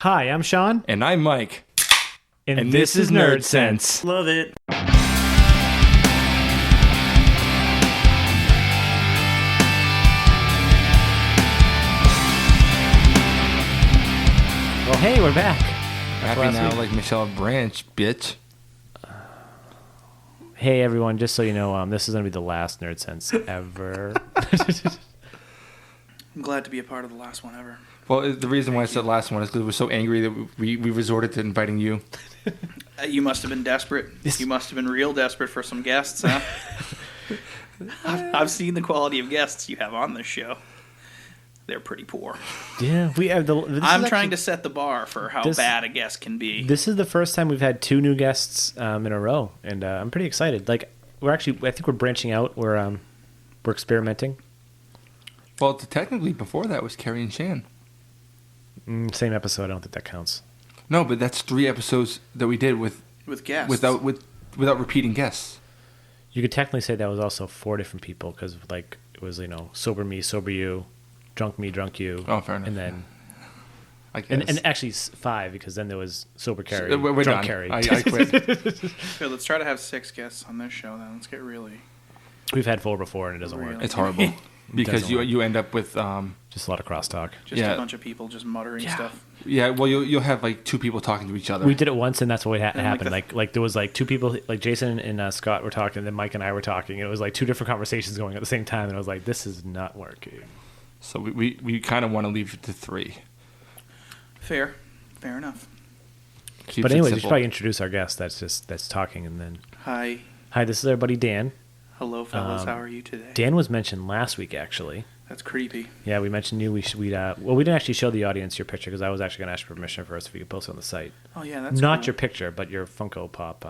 Hi, I'm Sean. And I'm Mike. And this is Nerd Sense. Love it. Well, hey, we're back. Happy now like Michelle Branch, bitch. Hey, everyone, just so you know, this is going to be the last Nerd Sense ever. I'm glad to be a part of the last one ever. Well, the reason why I said last one is because we're so angry that we resorted to inviting you. You must have been desperate. You must have been real desperate for some guests, huh? I've seen the quality of guests you have on this show. They're pretty poor. Yeah, we have I'm trying to set the bar for how bad a guest can be. This is the first time we've had two new guests in a row, and I'm pretty excited. Like, I think we're branching out. We're experimenting. Well, technically, before that was Carrie and Shan. Same episode. I don't think that counts. No, but that's 3 episodes that we did with guests without repeating guests. You could technically say that was also 4 different people because, like, it was sober me, sober you, drunk me, drunk you. Oh, fair enough. And then, I guess. and actually 5 because then there was sober Carrie, we're drunk done. Carrie. I quit. Okay, let's try to have 6 guests on this show then. Let's get really. We've had 4 before and it doesn't work. It's horrible because you end up with just a lot of crosstalk. Just a bunch of people just muttering stuff. Yeah, well, you'll have like 2 people talking to each other. We did it once, and that's what happened. Like there was like 2 people, like Jason and Scott were talking, and then Mike and I were talking. And it was like 2 different conversations going at the same time, and I was like, "This is not working." So we kind of want to leave it to 3. Fair enough. But anyways, we should probably introduce our guest. That's talking, and then Hi, this is our buddy Dan. hello, fellas. How are you today? Dan was mentioned last week, actually. That's creepy. Yeah, we mentioned you. We didn't actually show the audience your picture because I was actually going to ask for permission first if we could post it on the site. Oh yeah, that's not cool. your picture, but your Funko Pop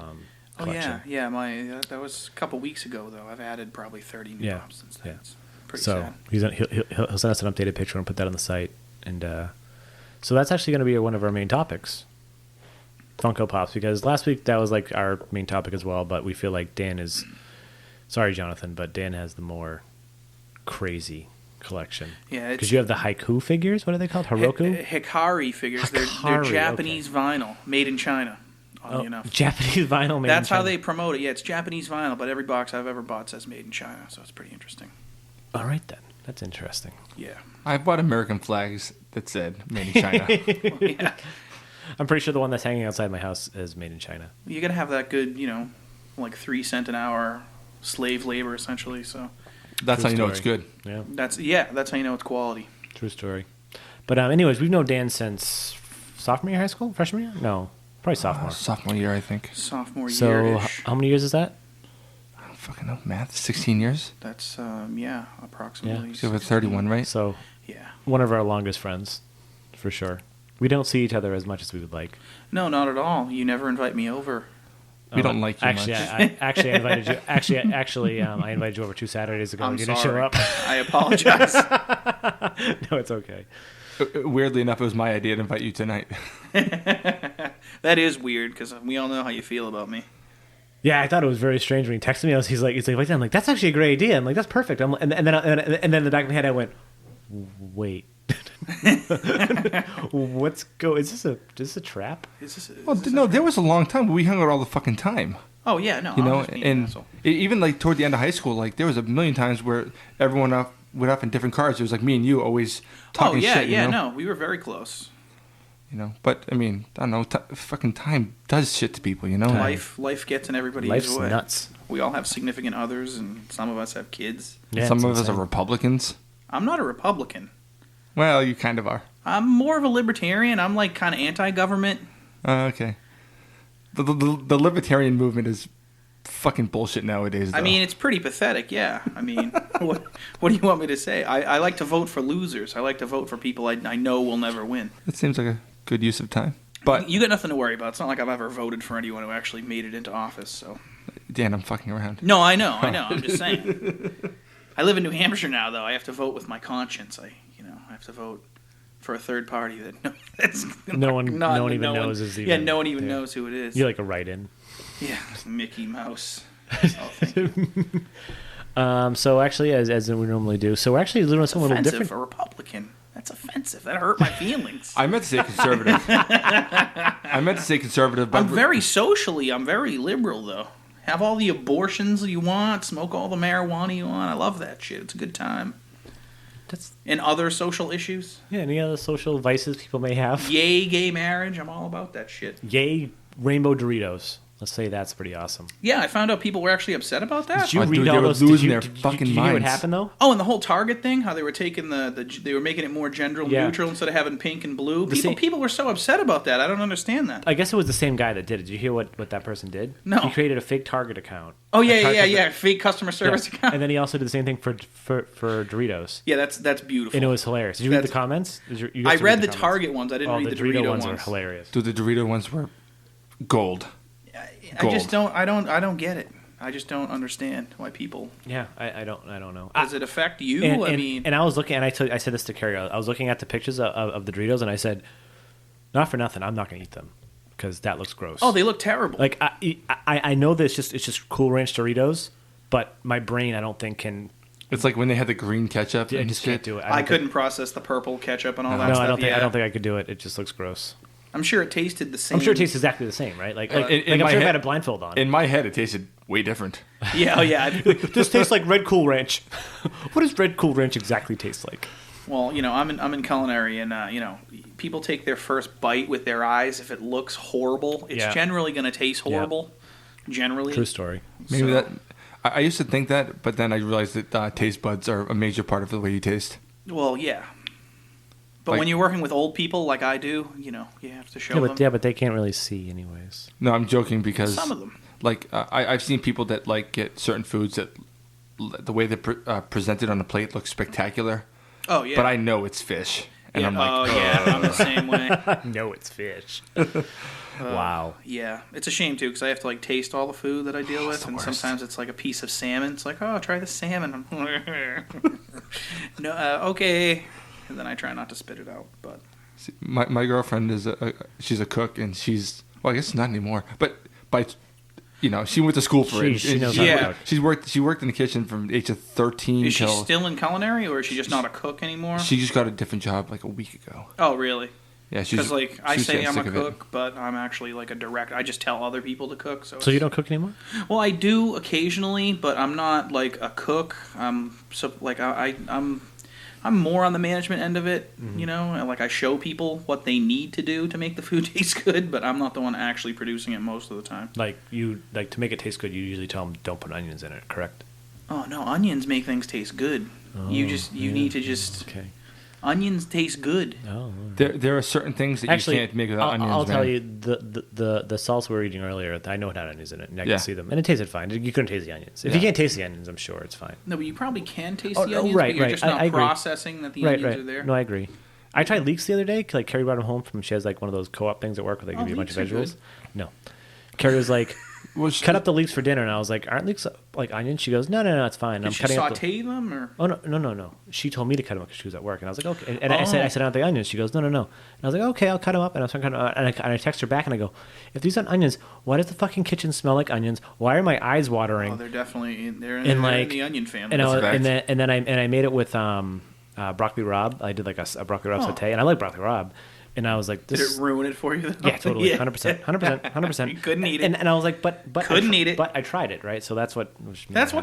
collection. Oh yeah. That was a couple weeks ago though. I've added probably 30 new pops since then. It's pretty sad. He'll send us an updated picture and put that on the site, and so that's actually going to be one of our main topics, Funko Pops, because last week that was like our main topic as well. But we feel like Dan is, sorry Jonathan, but Dan has the more crazy collection. Yeah, because you have the haiku figures. What are they called? Heroku? Hikari figures. They're Japanese vinyl made in China. Oddly enough, Japanese vinyl made. That's in China. how they promote it. Yeah, it's Japanese vinyl, but every box I've ever bought says made in China, so it's pretty interesting. All right then, that's interesting. Yeah, I bought American flags that said made in China. Yeah. I'm pretty sure the one that's hanging outside my house is made in China. You gotta have that good, like 3 cent an hour slave labor essentially. So. That's how you know it's good. Yeah. That's how you know it's quality. True story. But anyways, we've known Dan since sophomore year high school? Freshman year? No. Probably sophomore. Sophomore year, I think. Sophomore so year-ish. How many years is that? I don't fucking know. Math? 16 years? That's, approximately. So we're 31, right? So Yeah. one of our longest friends, for sure. We don't see each other as much as we would like. No, not at all. You never invite me over. We don't like you actually, much. I invited you. I invited you over 2 Saturdays ago. I'm and you didn't sorry. show up. I apologize. No, it's okay. Weirdly enough, it was my idea to invite you tonight. That is weird because we all know how you feel about me. Yeah, I thought it was very strange when he texted me. He's like, I'm like, that's actually a great idea. I'm like, that's perfect. And then in the back of my head, I went, wait. Is this a trap? No, there was a long time where we hung out all the fucking time. Oh yeah, no. And even like toward the end of high school, like there was a million times where everyone went off in different cars. It was like me and you always talking shit. No, we were very close. But I mean, I don't know. Fucking time does shit to people. Life gets in everybody's Life's way. nuts. We all have significant others, and some of us have kids. Yeah, some of us are Republicans. I'm not a Republican. Well, you kind of are. I'm more of a libertarian. I'm like kind of anti-government. Okay. The libertarian movement is fucking bullshit nowadays, though. I mean, it's pretty pathetic, yeah. I mean, what do you want me to say? I like to vote for losers. I like to vote for people I know will never win. That seems like a good use of time. But you got nothing to worry about. It's not like I've ever voted for anyone who actually made it into office, so. Dan, I'm fucking around. No, I know. I'm just saying. I live in New Hampshire now, though. I have to vote with my conscience. I have to vote for a third party that no one even knows is even. Yeah, no one even knows who it is. You're like a write-in. Yeah, Mickey Mouse. So actually, as we normally do, so we're actually doing something a little different. A Republican. That That's offensive. That hurt my feelings. I meant to say conservative. But I'm very liberal, though. Have all the abortions you want, smoke all the marijuana you want. I love that shit. It's a good time. And other social issues. Yeah, any other social vices people may have. Yay, gay marriage. I'm all about that shit. Yay, rainbow Doritos. Let's say that's pretty awesome. Yeah, I found out people were actually upset about that. Did you read all those? Losing their fucking did you minds. hear what happened though? Oh, and the whole Target thing, how they were taking they were making it more gender neutral instead of having pink and blue. People were so upset about that. I don't understand that. I guess it was the same guy that did it. Did you hear what that person did? No. He created a fake Target account. Oh yeah. Fake customer service account. And then he also did the same thing for Doritos. Yeah, that's beautiful. And it was hilarious. Did you read the comments? I read the Target ones. I didn't read the Dorito ones. Are hilarious. Dude, the Dorito ones were gold. I just don't get it. I just don't understand why people. Yeah, I don't know. Does it affect you? And I was looking, and I said this to Carrie. I was looking at the pictures of the Doritos, and I said, not for nothing, I'm not going to eat them because that looks gross. Oh, they look terrible. Like I know that it's just Cool Ranch Doritos, but my brain I don't think can. It's like when they had the green ketchup. I just can't do it. I couldn't process the purple ketchup and all that no, stuff. I don't think I could do it. It just looks gross. I'm sure it tasted the same. I'm sure it tastes exactly the same, right? Like I'm sure head, if I had a blindfold on. In my head, it tasted way different. Yeah. This tastes like Red Cool Ranch. What does Red Cool Ranch exactly taste like? Well, I'm in culinary, and people take their first bite with their eyes. If it looks horrible, it's generally going to taste horrible. Yeah. Generally, true story. Maybe that. I used to think that, but then I realized that taste buds are a major part of the way you taste. Well, yeah. But when you're working with old people like I do, you have to show them. Yeah, but they can't really see anyways. No, I'm joking because some of them. Like I've seen people that get certain foods that the way they're presented on the plate looks spectacular. Oh yeah. But I know it's fish, and I'm like, I'm the same way. No, it's fish. Wow. Yeah, it's a shame too because I have to taste all the food that I deal with, and sometimes it's like a piece of salmon. It's like, try the salmon. No, okay. And then I try not to spit it out. But my girlfriend is she's a cook, and I guess not anymore. But she went to school for it. She knows how to cook. She worked in the kitchen from the age of 13. Is she still in culinary, or is she just not a cook anymore? She just got a different job like a week ago. Oh, really? Yeah, because I say I'm a cook, but I'm actually like a director. I just tell other people to cook. So you don't cook anymore? Well, I do occasionally, but I'm not like a cook. I'm more on the management end of it, and like I show people what they need to do to make the food taste good, but I'm not the one actually producing it most of the time. To make it taste good, you usually tell them don't put onions in it, correct? Oh no, onions make things taste good. You need to okay. Onions taste good. Oh, there are certain things that you can't make without onions. I'll tell you the salsa we were eating earlier. I know it had onions in it, and I can see them, and it tasted fine. You couldn't taste the onions. If you can't taste the onions, I'm sure it's fine. No, but you probably can taste the onions. But you're just not processing that the onions are there. No, I agree. I tried leeks the other day. Like Carrie brought them home from. She has like one of those co-op things at work where they give you a bunch of vegetables. No, Carrie was like, cut up the leeks for dinner, and I was like, aren't leeks like onions? She goes, no, it's fine. Did she saute them or? Oh no. She told me to cut them up because she was at work, and I was like, okay. And I said, I don't the onions. She goes, no. And I was like, okay, I'll cut them up. And I was cutting them up, and I text her back, and I go, if these aren't onions, why does the fucking kitchen smell like onions? Why are my eyes watering? Oh, they're definitely in the onion family. And then I made it with broccoli rabe. I did like a broccoli rabe saute, and I like broccoli rabe. And I was like, did it ruin it for you? Yeah, totally. 100%. You couldn't eat it. And I was like, but couldn't eat it. But I tried it, right? So that's what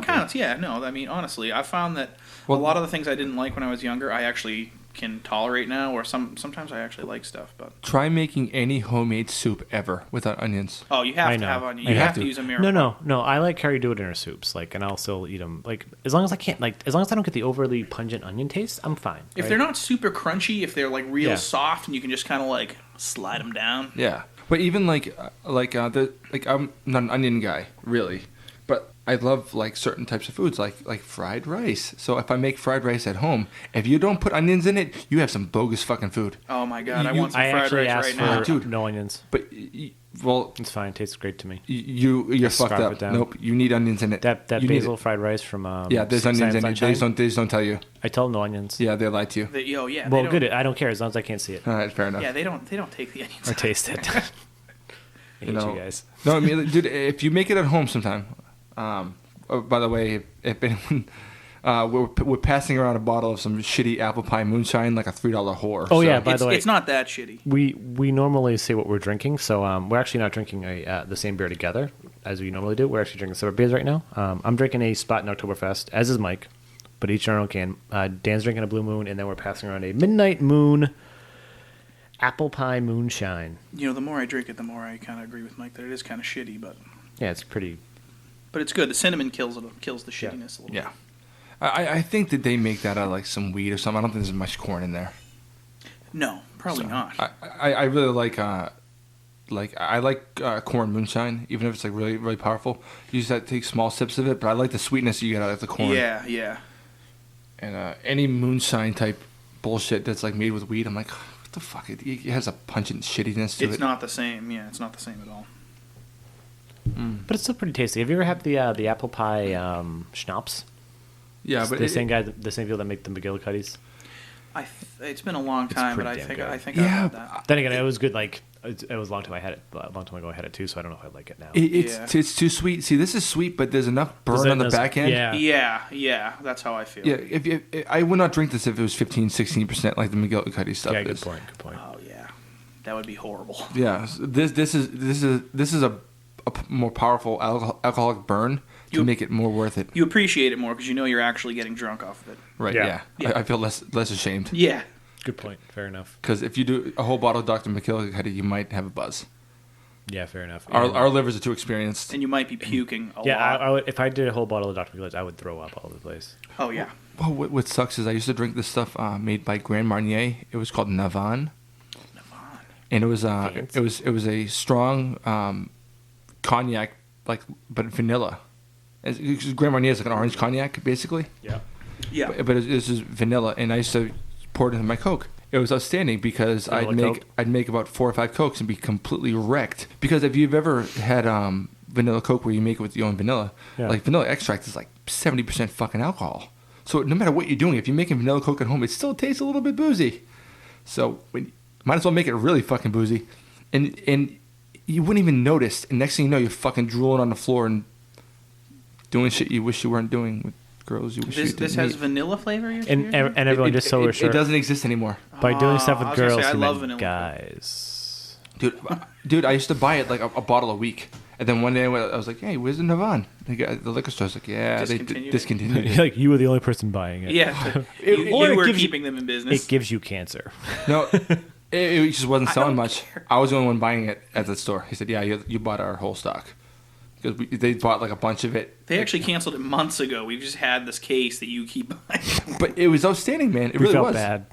counts. Yeah, no, I mean, honestly, I found that a lot of the things I didn't like when I was younger, I actually can tolerate now, or sometimes I actually like stuff. But try making any homemade soup ever without onions. Oh, you have to have onions. You have to use a mirepoix. No. I like Carrie do it in her soups, and I'll still eat them. As long as I can't, as long as I don't get the overly pungent onion taste, I'm fine. If they're not super crunchy, if they're real soft, and you can just kind of slide them down. Yeah, but even I'm not an onion guy really, but I love certain types of foods like fried rice. So if I make fried rice at home, if you don't put onions in it, you have some bogus fucking food. Oh my god, I want some fried rice right now. Dude, no onions. But it's fine. It tastes great to me. You're fucked up. Nope, you need onions in it. That basil fried rice from there's onions in it. They just don't tell you. I tell them no onions. Yeah, they lie to you. Well, good. I don't care as long as I can't see it. All right, fair enough. Yeah, they don't take the onions or taste it. I hate you guys. No, I mean, dude, if you make it at home sometime. By the way, if anyone we're passing around a bottle of some shitty apple pie moonshine, like a $3 whore. Oh, yeah, by the way. It's not that shitty. We normally say what we're drinking, so we're actually not drinking the same beer together as we normally do. We're actually drinking separate beers right now. I'm drinking a Spaten Oktoberfest, as is Mike, but each our own can. Dan's drinking a Blue Moon, and then we're passing around a Midnight Moon apple pie moonshine. You know, the more I drink it, the more I kind of agree with Mike that it is kind of shitty, but Yeah, it's pretty. but it's good. The cinnamon kills the shittiness a little Yeah. I think that they make that out of like some weed or something. I don't think there's much corn in there. bit. No, probably not. I really like I like corn moonshine, even if it's like really really powerful. You just have to take small sips of it, but I like the sweetness you get out of the corn. Yeah. And any moonshine type bullshit that's like made with weed, I'm like, what the fuck? It has a pungent shittiness to it. It's not the same. Yeah, it's not the same at all. But it's still pretty tasty. Have you ever had the apple pie schnapps? Yeah, It's but the same people that make the McGillicuddies. It's been a long time, but I pretty think damn I good. think I had that. Then again, it was good. Like it was a long time I had it. A long time ago I had it too, so I don't know if I like it now. It's too sweet. See, this is sweet, but there's enough burn on the back end. Yeah, that's how I feel. Yeah, if I would not drink this if it was 15-16% like the McGillicuddy stuff Yeah, is. good point. Oh yeah, that would be horrible. Yeah, this is a more powerful alcoholic burn to make it more worth it. You appreciate it more because you know you're actually getting drunk off of it. Right? Yeah. Yeah. I feel less ashamed. Yeah. Good point. Fair enough. Because if you do a whole bottle of Dr. McGillicuddy, you might have a buzz. Yeah, fair enough. Our livers are too experienced. And you might be puking a Yeah, lot. I would, if I did a whole bottle of Dr. McGillicuddy, I would throw up all over the place. Oh yeah. Well, what sucks is I used to drink this stuff made by Grand Marnier. It was called Navan. And it was a strong cognac, but vanilla. Grand Marnier is like an orange cognac, basically. Yeah. Yeah. But this is vanilla, and I used to pour it into my Coke. It was outstanding because I'd make about 4 or 5 Cokes and be completely wrecked. Because if you've ever had vanilla Coke where you make it with your own vanilla, like vanilla extract is like 70% fucking alcohol. So no matter what you're doing, if you're making vanilla Coke at home, it still tastes a little bit boozy. So might as well make it really fucking boozy, and you wouldn't even notice. And next thing you know, you're fucking drooling on the floor and doing shit you wish you weren't doing with girls you wish you didn't. This has meet. vanilla flavor. And everyone just so we're sure It doesn't exist anymore. by doing stuff I with was gonna girls, say, I you love meant vanilla. guys. Dude, I used to buy it like a bottle a week. And then one day I was like, hey, where's the Navan? The liquor store's like, yeah, they discontinued it. Like you were the only person buying it. Yeah. Or you it were gives keeping them in business. It gives you cancer. No, it just wasn't selling don't much. care. I was the only one buying it at the store. He said, yeah, you bought our whole stock. Because they bought like a bunch of it. They actually canceled it months ago. We've just had this case that you keep buying. But it was outstanding, man. It We really felt was. bad.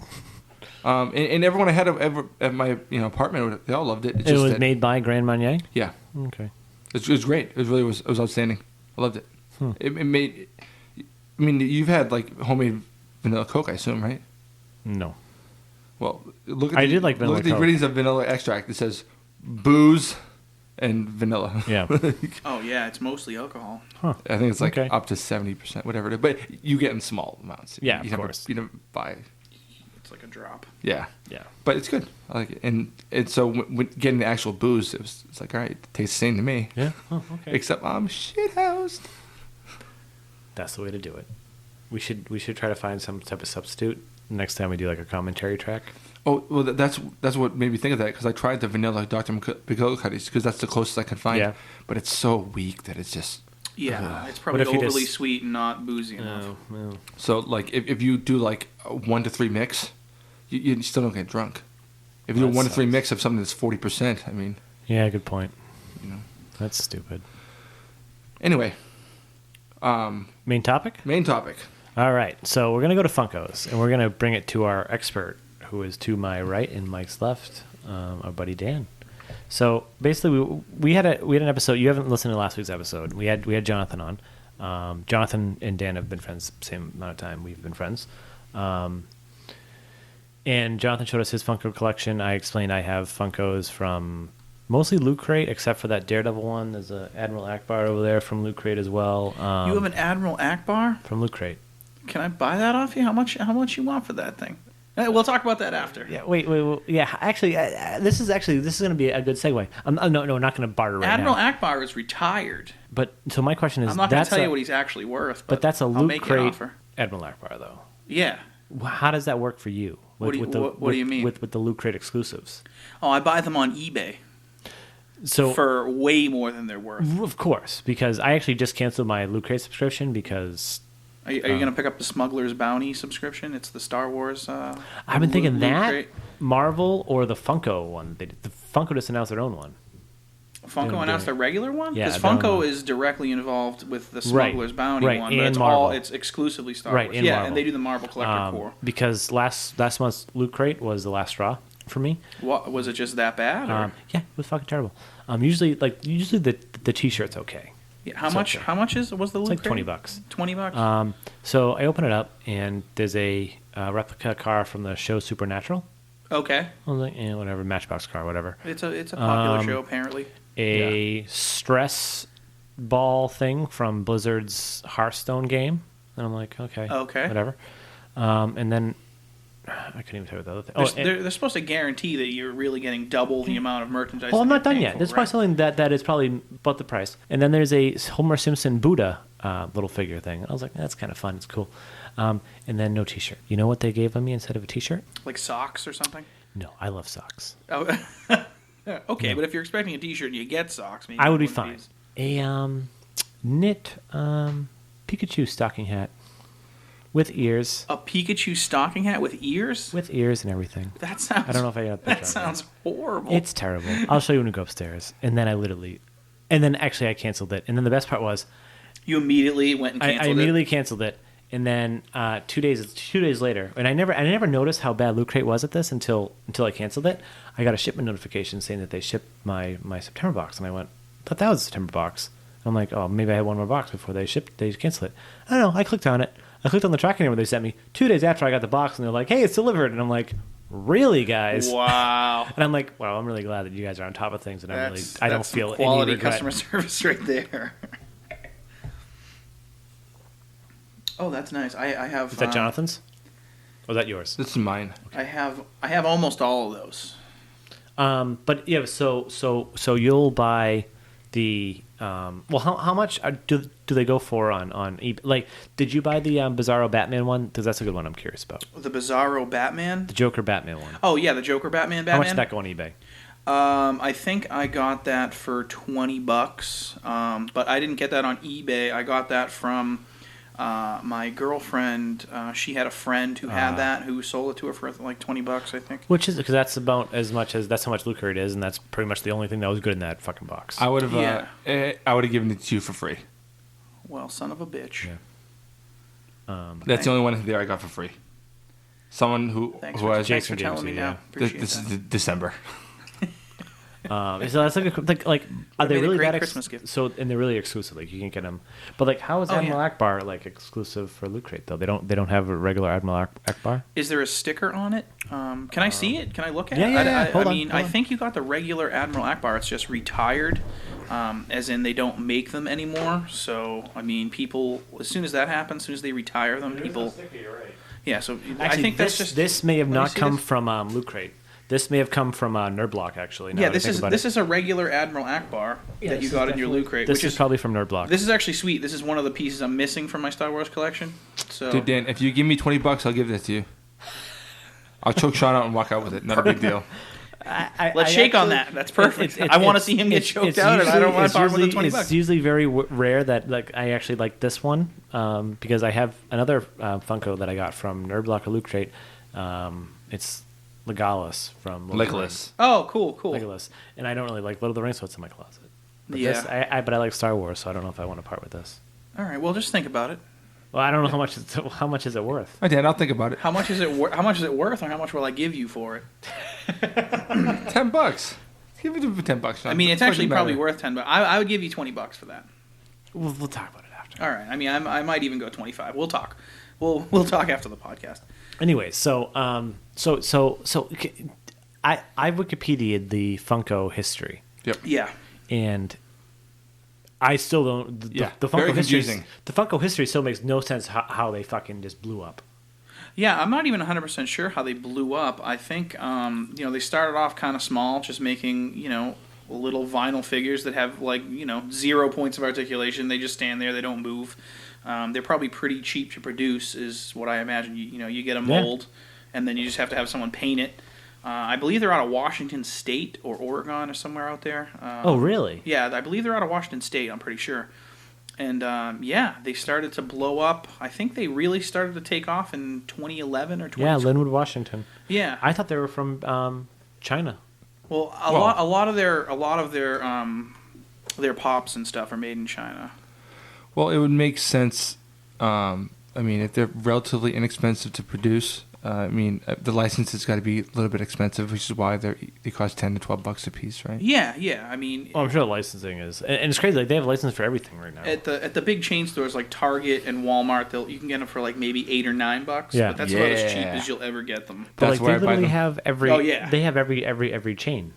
And everyone I had at my apartment, they all loved it. It's It just was that- made by Grand Marnier. Yeah. Okay. It was great. It was outstanding. I loved it. It made. I mean, you've had like homemade vanilla Coke, I assume, right? No. Well, look at I did like vanilla look at the Coke. ingredients of vanilla extract. It says booze and vanilla. Yeah. Oh yeah, it's mostly alcohol. Huh. I think it's like Okay. up to 70%, whatever it is. But you get in small amounts. Yeah, you of never, course. You never buy. It's like a drop. Yeah. Yeah. But it's good. I like it. And so when getting the actual booze, it's like, all right, it tastes the same to me. Yeah. Oh, okay. Except I'm shithoused. That's the way to do it. We should try to find some type of substitute next time we do like a commentary track. Oh, well, that's what made me think of that, because I tried the vanilla Dr. McGillicuddy's, because that's the closest I could find. Yeah. But it's so weak that it's just... Yeah, it's probably if you overly just- sweet and not boozy enough. Oh, well. So, like, if you do, like, a 1 to 3 mix, you still don't get drunk. If you do That a 1 to 3 sucks. mix of something that's 40%, I mean, Yeah, good point. you know. That's stupid. Anyway, Main topic? main topic. All right. So we're going to go to Funko's, and we're going to bring it to our expert, who is to my right and Mike's left, our buddy Dan. So basically, we had an episode. You haven't listened to last week's episode. We had Jonathan on. Jonathan and Dan have been friends the same amount of time we've been friends. And Jonathan showed us his Funko collection. I explained I have Funkos from mostly Loot Crate, except for that Daredevil one. There's a Admiral Akbar over there from Loot Crate as well. You have an Admiral Akbar? From Loot Crate. Can I buy that off you? How much you want for that thing? We'll talk about that after. Yeah, wait. Yeah, actually, this is going to be a good segue. No, not going to barter right Admiral now. Akbar is retired. But so my question is, I'm not going that's to tell you what he's actually worth, but that's a I'll Loot make you an Crate. offer. Admiral Akbar though. Yeah. How does that work for you? What do you mean? With the Loot Crate exclusives? Oh, I buy them on eBay So for way more than they're worth. of course, because I actually just canceled my Loot Crate subscription because Are you going to pick up the Smuggler's Bounty subscription? It's the Star Wars. I've been thinking Loot that Crate. Marvel or the Funko one. The Funko just announced their own one. Funko announced a regular one? Yeah, Because their own Funko one. is directly involved with the Smuggler's Bounty right, one, and but it's Marvel. it's exclusively Star Right, Wars. and Yeah, Marvel. and they do the Marvel Collector Core. Because last month's Loot Crate was the last straw for me. What was it? Just that bad? Or? Yeah, it was fucking terrible. Usually the T-shirt's okay. Yeah, how It's much? okay. How much was the It's Loot like Crate? $20. $20. So I open it up and there's a replica car from the show Supernatural. Okay, I was like, whatever, Matchbox car, whatever. it's a popular show apparently. A stress ball thing from Blizzard's Hearthstone game, and I'm like, okay, whatever. And then I couldn't even tell you the other thing. They're supposed to guarantee that you're really getting double the amount of merchandise. Well, I'm that not you're done paying yet. for, There's right? probably something that is probably about the price. And then there's a Homer Simpson Buddha little figure thing. And I was like, that's kind of fun. It's cool. And then no T-shirt. You know what they gave me instead of a T-shirt? Like socks or something. No, I love socks. Oh, okay, but if you're expecting a T-shirt and you get socks, maybe I would be one of fine. these. A knit Pikachu stocking hat with ears. A Pikachu stocking hat with ears. With ears and everything. That sounds. I don't know if I got the That picture. sounds horrible. It's terrible. I'll show you when we go upstairs. And then actually I canceled it. And then the best part was You immediately went and I canceled immediately canceled it. And then 2 days later, and I never noticed how bad Loot Crate was at this until I canceled it. I got a shipment notification saying that they shipped my September box, and I went, thought that was a September box. I'm like, oh, maybe I had one more box before they canceled it. I don't know. I clicked on it. I clicked on the tracking number they sent me 2 days after I got the box, and they're like, hey, it's delivered. And I'm like, really, guys? it. Wow. And I'm like, well, I'm really glad that you guys are on top of things, and I don't That's some feel quality any regret. customer service right there. Oh, that's nice. I have. Is that Jonathan's? Or is that yours? This is mine. I have almost all of those. But yeah, so you'll buy the well, how much do they go for on eBay? Like, did you buy the Bizarro Batman one? Because that's a good one. I'm curious about The Bizarro Batman. the Joker Batman one. Oh yeah, the Joker Batman. How much did that go on eBay? I think I got that for $20. But I didn't get that on eBay. I got that from my girlfriend. She had a friend who had that, who sold it to her for like $20, I think. Which is because that's about as much as that's how much Loot Crate is, and that's pretty much the only thing that was good in that fucking box. I would have. Yeah. I would have given it to you for free. Well, son of a bitch. Yeah. That's the only one there I got for free. Someone who Thanks who for, has thanks for Jason telling me James, now. yeah. Appreciate this that. is December. So that's like are they made a really great that Christmas gift. So and they're really exclusive. Like you can get them, but like how is Oh, Admiral yeah. Akbar like exclusive for Loot Crate though? They don't have a regular Admiral Akbar. Is there a sticker on it? Can I see it? Can I look at yeah, it? yeah, yeah. I Hold on, mean, hold I on. think you got the regular Admiral Akbar. It's just retired, as in they don't make them anymore. So, I mean, people, as soon as that happens, as soon as they retire them, people... Yeah, so I Actually, think that's just... this may have Let me not see come this. from Loot Crate. This may have come from Nerdblock actually. now Yeah, that I think about it. is a regular Admiral Akbar that you got in your Loot Crate, This which is probably from Nerdblock. This is actually sweet. This is one of the pieces I'm missing from my Star Wars collection. So Dude, Dan, if you give me $20, I'll give that to you. I'll choke Sean out and walk out with it. Not a big deal. let's shake on that. That's perfect. I want to see him get choked out, and I don't want to talk with the $20. It's usually very rare that like I actually like this one because I have another Funko that I got from Nerdblock or Loot Crate. It's Legolas from Lord of the Rings. Legolas. Oh, cool. Legolas, and I don't really like Lord of the Rings, so it's in my closet. But Yeah. this, but I like Star Wars, so I don't know if I want to part with this. All right. Well, just think about it. Well, I don't know how much is it worth. Oh, Dan, I'll think about it. How much is it? How much is it worth, or how much will I give you for it? $10. Give me $10, Sean. I mean, it's Doesn't actually matter. probably worth $10. I would give you $20 for that. We'll talk about it after. All right. I mean, I might even go 25. We'll talk. We'll talk after the podcast. Anyway, so I Wikipedia'd the Funko history, Yep. Yeah. and I still don't. The very Funko history. confusing. The Funko history still makes no sense how they fucking just blew up. Yeah, I'm not even 100% sure how they blew up. I think, they started off kind of small, just making, little vinyl figures that have like 0 points of articulation. They just stand there. They don't move. They're probably pretty cheap to produce, is what I imagine. You get a mold, and then you just have to have someone paint it. I believe they're out of Washington State or Oregon or somewhere out there. Oh, really? Yeah, I believe they're out of Washington State. I'm pretty sure. And they started to blow up. I think they really started to take off in 2011 or 2012. Yeah, Linwood, Washington. Yeah, I thought they were from China. well, a lot of their pops and stuff are made in China. Well, it would make sense. I mean, if they're relatively inexpensive to produce, the license has got to be a little bit expensive, which is why they cost $10 to $12 a piece, right? Yeah. I mean, Oh, I'm sure the licensing is, and it's crazy. Like they have a license for everything right now. at the big chain stores like Target and Walmart, you can get them for like maybe $8 or $9. Yeah. But that's about as cheap Yeah. as you'll ever get them. But That's like where they I buy literally them. have every. Oh, yeah. They have every chain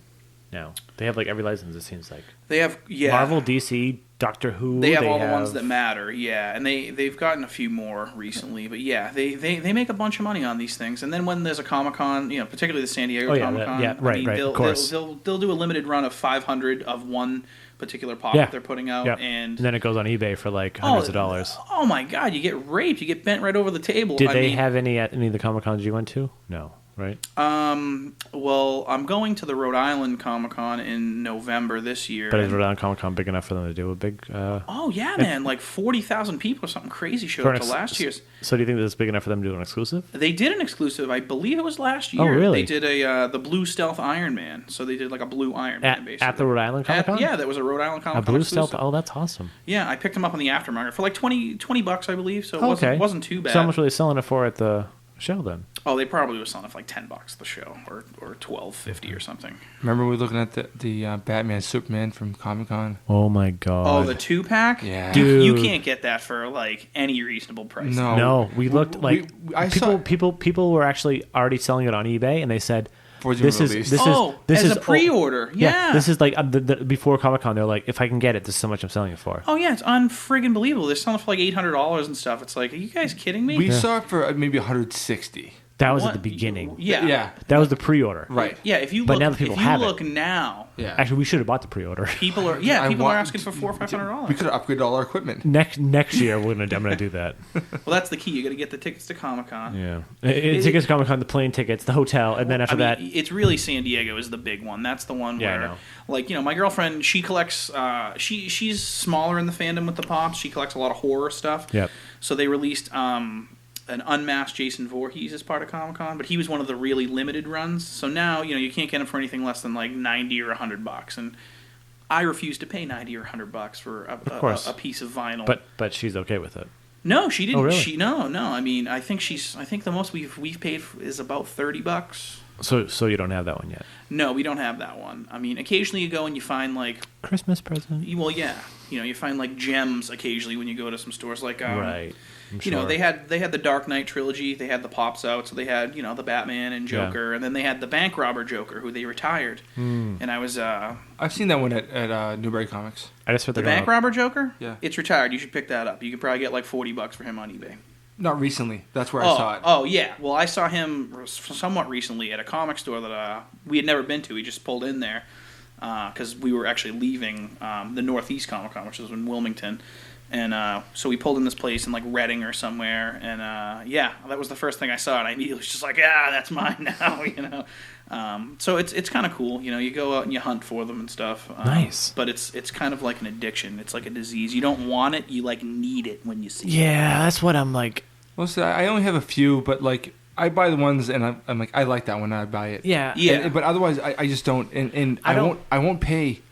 now. They have like every license. It seems like They have Marvel, DC, Doctor Who. They have all the ones that matter, yeah, and they've gotten a few more recently, but yeah, they make a bunch of money on these things. And then when there's a Comic-Con, particularly the San Diego Comic-Con, right, they'll, of course. they'll do a limited run of 500 of one particular pop Yeah. that they're putting out, Yep. and then it goes on eBay for like hundreds of dollars. Oh my God, you get raped, you get bent right over the table. Did they have any at any of the Comic Cons you went to? No, right? Well, I'm going to the Rhode Island Comic-Con in November this year. But is Rhode Island Comic Con big enough for them to do a big? Oh yeah, man! Like 40,000 people or something crazy showed up to last year's. So do you think this is big enough for them to do an exclusive? They did an exclusive. I believe it was last year. Oh, really? They did the blue stealth Iron Man. So they did like a blue Iron Man, basically. At the Rhode Island Comic Con? Yeah, that was a Rhode Island Comic A Con blue exclusive. stealth. Oh, that's awesome. Yeah, I picked them up on the aftermarket for like $20, I believe. So it Okay. wasn't too bad. So how much were they selling it for at the show then? Oh, they probably were selling it for like $10 at the show, or $12.50 or something. Remember we were looking at the Batman Superman from Comic Con? Oh my god! Oh, the 2-pack? Yeah. Dude. You can't get that for like any reasonable price. No. We looked like I saw- people were actually already selling it on eBay, and they said For the this is release. this Oh, is this as is a pre-order. Yeah. This is like before Comic Con. They're like, if I can get it, this is how much I'm selling it for. Oh yeah, it's unfriggin' believable. They're selling it for like $800 and stuff. It's like, are you guys kidding me? We saw it for maybe 160. That was What? at the beginning. Yeah. That was the pre-order. Right. Yeah, if you But look, now the people if you have it. look now, Yeah. Actually, we should have bought the pre-order. people are I people want- are asking for $400 or $500. We could have upgraded all our equipment. Next year, I'm gonna do that. Well, that's the key. You got to get the tickets to Comic Con. Yeah, tickets to Comic Con, the plane tickets, the hotel, and then after that, it's really San Diego is the big one. That's the one Yeah, I where, know. like, my girlfriend, she collects. She's smaller in the fandom with the pops. She collects a lot of horror stuff. Yep. So they released an unmasked Jason Voorhees as part of Comic Con, but he was one of the really limited runs. So now you can't get him for anything less than like $90 or $100, and I refuse to pay $90 or $100 for a piece of vinyl. but she's okay with it. No, she didn't. Oh, really? No. I mean, I think the most we've paid is about $30. So you don't have that one yet. No, we don't have that one. I mean, occasionally you go and you find like, Christmas present. well, yeah, you find like gems occasionally when you go to some stores. Like, Right. I'm sure. they had the Dark Knight trilogy. They had the pops out, so they had the Batman and Joker, and then they had the bank robber Joker, who they retired. And I was I've seen that one at Newbury Comics. I just heard the they're bank going robber Joker. Yeah. It's retired. You should pick that up. You could probably get like $40 for him on eBay. Not recently. That's where I saw it. Oh, yeah. Well, I saw him somewhat recently at a comic store that we had never been to. We just pulled in there because we were actually leaving the Northeast Comic Con, which was in Wilmington. And so we pulled in this place in like Reading or somewhere. And that was the first thing I saw. And I immediately was just like, that's mine now, So it's kind of cool. You go out and you hunt for them and stuff. Nice. But it's kind of like an addiction. It's like a disease. You don't want it. You like need it when you see it. Yeah, that's what I'm like. Well, see, I only have a few, but like I buy the ones, and I'm like, I like that one, and I buy it. Yeah. Yeah. But otherwise, I just don't, and I don't- I won't pay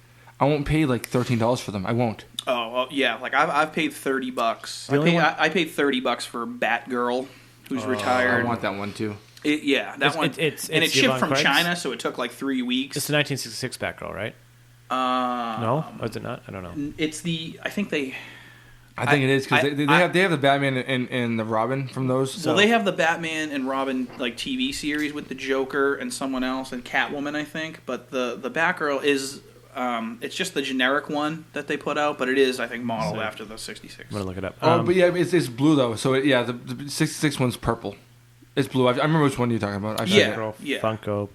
like $13 for them. I won't. Oh well, yeah. Like I've paid $30. The only one- I paid $30 for Batgirl, who's retired. I want that one too. That one. it's and it shipped Yvonne from Craig's? China, so it took like 3 weeks. It's the 1966 Batgirl, right? No, or is it not? I don't know. It's the. I think they. I think it is because they I- have the Batman and the Robin from those. Well, they have the Batman and Robin like TV series with the Joker and someone else and Catwoman, I think. But the Batgirl is. It's just the generic one that they put out, but it is, I think, modeled after the 66. I'm gonna look it up. But yeah, it's blue though. So the 66 one's purple. It's blue. I remember which one you're talking about. Yeah. Batgirl, yeah. Funko.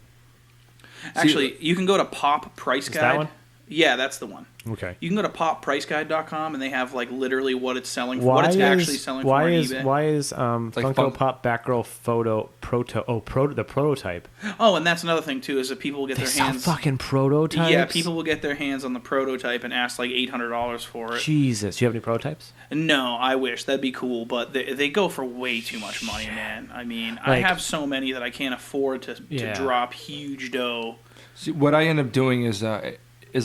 Actually, you can go to Pop Price Is Guide. that one? Yeah, that's the one. Okay. You can go to poppriceguide.com and they have like literally what it's selling for, what it's actually selling for on eBay. Why is like Funko Pop Batgirl photo the prototype? Oh, and that's another thing too, is that people will get They their sell hands. fucking prototypes. Yeah, people will get their hands on the prototype and ask like $800 for it. Jesus, you have any prototypes? No, I wish that'd be cool, but they go for way too much money, man. I mean, I have so many that I can't afford to drop huge dough. See, what I end up doing is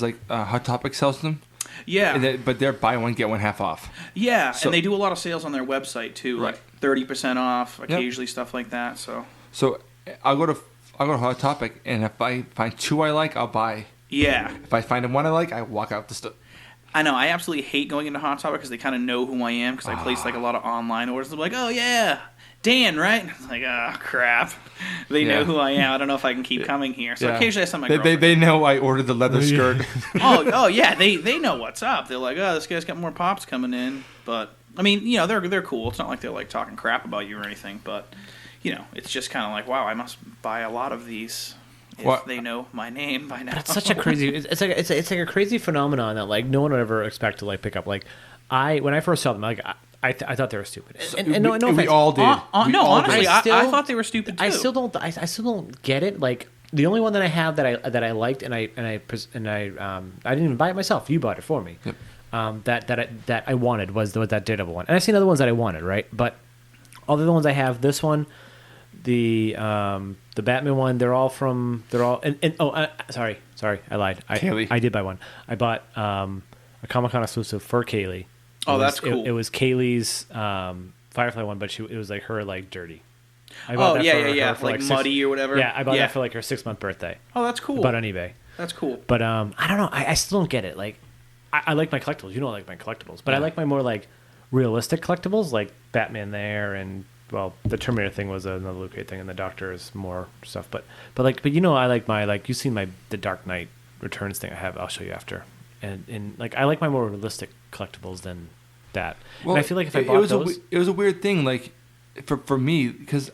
like Hot Topic sells them. Yeah. But they're buy one get one half off. Yeah, So, and they do a lot of sales on their website too, Right. like 30% off, occasionally stuff like that. So I'll go to Hot Topic, and if I find two I like, I'll buy. Yeah. If I find one I like, I walk out the store. I know. I absolutely hate going into Hot Topic because they kind of know who I am because I place like a lot of online orders. They're like, "Oh yeah, Dan, right?" And it's like, "Oh crap." They know who I am. I don't know if I can keep coming here. So occasionally I send my girlfriend. They know I ordered the leather skirt. oh yeah, they know what's up. They're like, "Oh, this guy's got more pops coming in." But I mean, you know, they're cool. It's not like they're like talking crap about you or anything. But you know, it's just kind of like, wow, I must buy a lot of these. If they know my name by now. But it's such a crazy. It's like a crazy phenomenon that like no one would ever expect to like pick up. Like when I first saw them, like I thought they were stupid. And no offense. We all did. Honestly, I thought they were stupid too. I still don't get it. Like the only one that I have that I liked and I didn't even buy it myself. You bought it for me. Yep. That I wanted was that Daredevil one, and I've seen other ones that I wanted, right? But all the other ones I have, this one, the Batman one, they're all sorry, I lied. Kaylee. I did buy one. I bought a Comic-Con exclusive for Kaylee. That's cool. It was Kaylee's Firefly one, but it was like her like dirty. I bought that for like muddy or whatever. Yeah, I bought that for like her 6-month birthday. Oh, that's cool. Bought on eBay. That's cool. But I don't know. I still don't get it. Like I like my collectibles. You know, I like my collectibles, but I like my more like realistic collectibles, like Batman there and. Well, the Terminator thing was another Luke Cage thing, and the Doctor is more stuff. But you know, I like my you've seen the Dark Knight Returns thing I have. I'll show you after, and like I like my more realistic collectibles than that. Well, and I feel like if I bought those, it was a weird thing, like for me because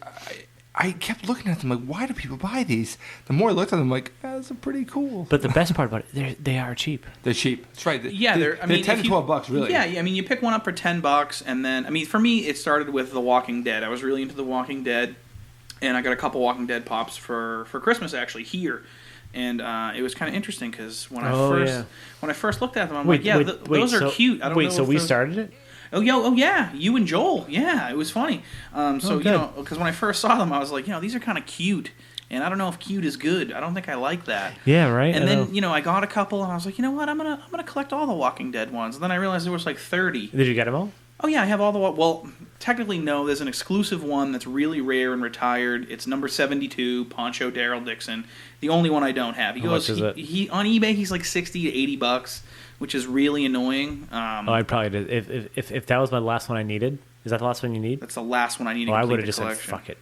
I kept looking at them like, why do people buy these? The more I looked at them, like, those are pretty cool. But the best part about it, they are cheap. They're cheap. That's right. They're 10 to $12, really. Yeah, I mean, you pick one up for $10, and then, I mean, for me, it started with The Walking Dead. I was really into The Walking Dead, and I got a couple Walking Dead pops for Christmas, actually, here. And it was kind of interesting, because when I first looked at them, I'm like, those are cute. I don't know so we started it? Oh yeah, you and Joel. Yeah, it was funny. You know, because when I first saw them, I was like, you know, these are kind of cute, and I don't know if cute is good. I don't think I like that. Yeah, right. And then you know, I got a couple, and I was like, you know what, I'm gonna collect all the Walking Dead ones. And then I realized there was like 30. Did you get them all? Oh yeah, I have all the. Well, technically no. There's an exclusive one that's really rare and retired. It's number 72, Poncho Daryl Dixon. The only one I don't have. He goes. He on eBay. He's like $60 to $80. Which is really annoying. I'd probably did. If that was my last one I needed. Is that the last one you need? That's the last one I need to I complete would have the just collection. said, fuck it.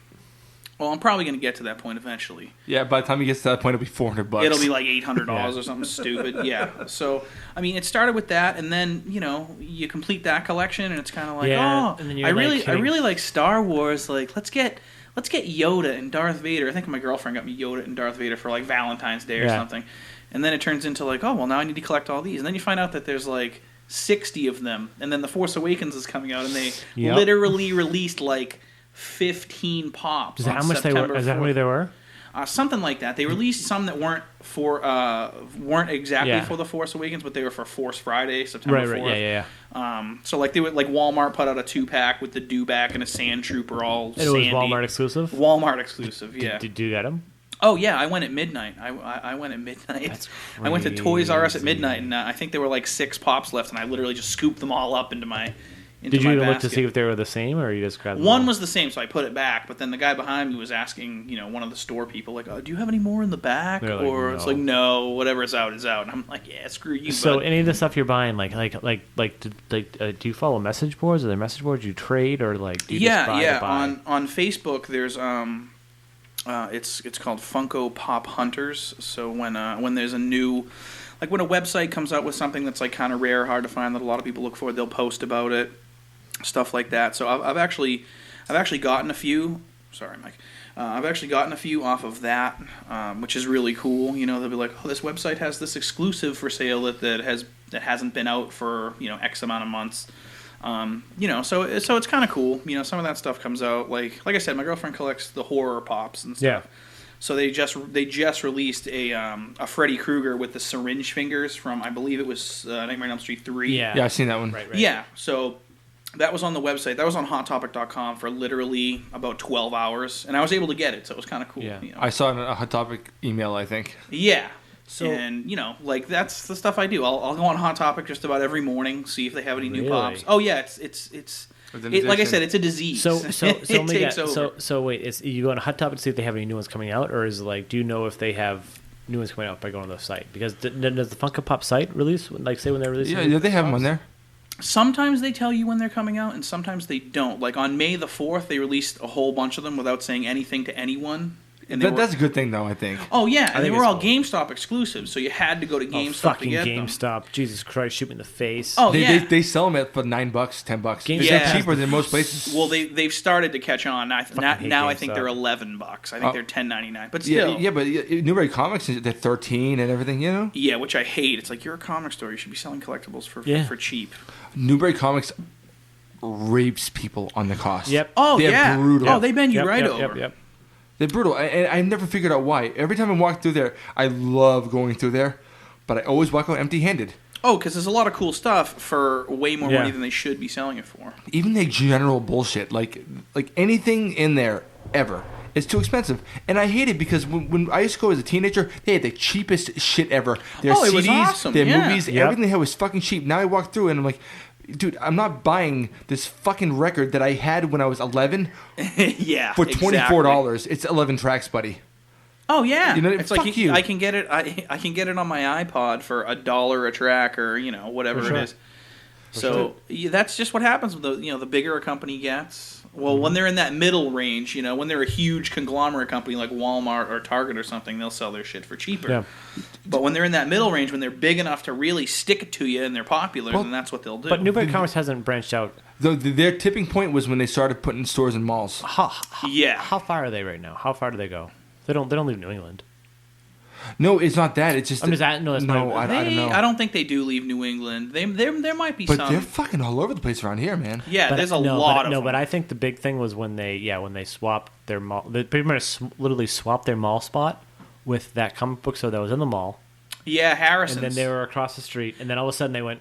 Well, I'm probably going to get to that point eventually. Yeah, by the time he gets to that point, it'll be $400. It'll be like $800 or something stupid. Yeah. So, I mean, it started with that, and then, you know, you complete that collection, and it's kind of like, and then I really like Star Wars. Like, let's get Yoda and Darth Vader. I think my girlfriend got me Yoda and Darth Vader for like Valentine's Day or something. And then it turns into like, oh, well, now I need to collect all these. And then you find out that there's like 60 of them. And then The Force Awakens is coming out, and they literally released like 15 pops. Is that how much they were? Is that how many there were? Something like that. They released some that weren't exactly for The Force Awakens, but they were for Force Friday, September 4th. Right, yeah. So like they would like Walmart put out a 2-pack with the Dewback and a Sand Trooper all sandy. It was Walmart exclusive? Walmart exclusive, yeah. Did you get them? Oh yeah, I went at midnight. I went at midnight. That's crazy. I went to Toys R Us at midnight, and I think there were like 6 pops left, and I literally just scooped them all up into my. Did you even look to see if they were the same, or you just grabbed them? One was the same, so I put it back. But then the guy behind me was asking, you know, one of the store people, like, "Oh, do you have any more in the back?" Like, or no. It's like, "No, whatever's out is out." And I'm like, "Yeah, screw you." So any of the stuff you're buying, do you follow message boards? Are there message boards you trade, or like do you just buy to buy? On Facebook, there's it's called Funko Pop Hunters. So when there's a new, like when a website comes out with something that's like kind of rare, hard to find, that a lot of people look for, they'll post about it, stuff like that. So I've actually gotten a few. Sorry, Mike. I've actually gotten a few off of that, which is really cool. You know, they'll be like, "Oh, this website has this exclusive for sale that hasn't been out for X amount of months." So it's kind of cool. You know, some of that stuff comes out. Like I said, my girlfriend collects the horror pops and stuff. Yeah. So they just released a Freddy Krueger with the syringe fingers from, I believe it was Nightmare on Elm Street 3. Yeah, I've seen that one. Right. Yeah. So that was on the website. That was on HotTopic.com for literally about 12 hours, and I was able to get it, so it was kind of cool. Yeah. You know? I saw it in a Hot Topic email, I think. Yeah. So- And that's the stuff I do. I'll go on Hot Topic just about every morning, see if they have any new Really? pops. Oh yeah, it's like I said, it's a disease. So it let me takes get, over. so wait, you go on a Hot Topic to see if they have any new ones coming out, or is it like, do you know if they have new ones coming out by going to the site? Because does the Funko Pop site release, like, say when they're releasing? Yeah, they have them on there. Sometimes they tell you when they're coming out, and sometimes they don't. Like on May the 4th, they released a whole bunch of them without saying anything to anyone. And That's a good thing, though, I think. Oh yeah, and they think were it's all cool. GameStop exclusives, so you had to go to GameStop to fucking get them. GameStop! Jesus Christ, shoot me in the face! Oh They, yeah. they sell them at for $9, $10. GameStop It's has cheaper than most places. Well, they've started to catch on. hate Now I think GameStop. they're $11. I think they're $10.99. But Yeah, still, yeah, but Newbury Comics they're 13 and everything. You know, yeah, which I hate. It's like, you're a comic store. You should be selling collectibles for cheap. Newbury Comics rapes people on the cost. Yep. Oh They're yeah. brutal. Oh, they bend you right yep, over. Yep. They're brutal, and I never figured out why. Every time I walk through there, I love going through there, but I always walk out empty-handed. Oh, because there's a lot of cool stuff for way more Yeah. money than they should be selling it for. Even the general bullshit, like anything in there ever, is too expensive, and I hate it because when I used to go as a teenager, they had the cheapest shit ever. Their Oh, it CDs, was awesome, their yeah. movies, Yep. everything they had was fucking cheap. Now I walk through and I'm like, dude, I'm not buying this fucking record that I had when I was 11 Yeah. for exactly. $24. It's 11 tracks, buddy. Oh yeah. You know, it's fuck like you. I can get it. I can get it on my iPod for $1 a track, or whatever For sure. it is. So yeah, that's just what happens with the bigger a company gets. Well, when they're in that middle range, when they're a huge conglomerate company like Walmart or Target or something, they'll sell their shit for cheaper. Yeah. But when they're in that middle range, when they're big enough to really stick it to you and they're popular, then that's what they'll do. But Newbury Comics hasn't branched out. Their tipping point was when they started putting stores in malls. How far are they right now? How far do they go? They don't leave New England. No, it's not that. It's just I'm just at, no, that's no, not. I don't know. I don't think they do leave New England. There might be But some. they're fucking all over the place around here, man. Yeah, But there's a no, lot but, of no, them. but I think the big thing was when they swapped their mall. They pretty much literally swapped their mall spot with that comic book store that was in the mall, Yeah, Harrison's. and then they were across the street, and then all of a sudden they went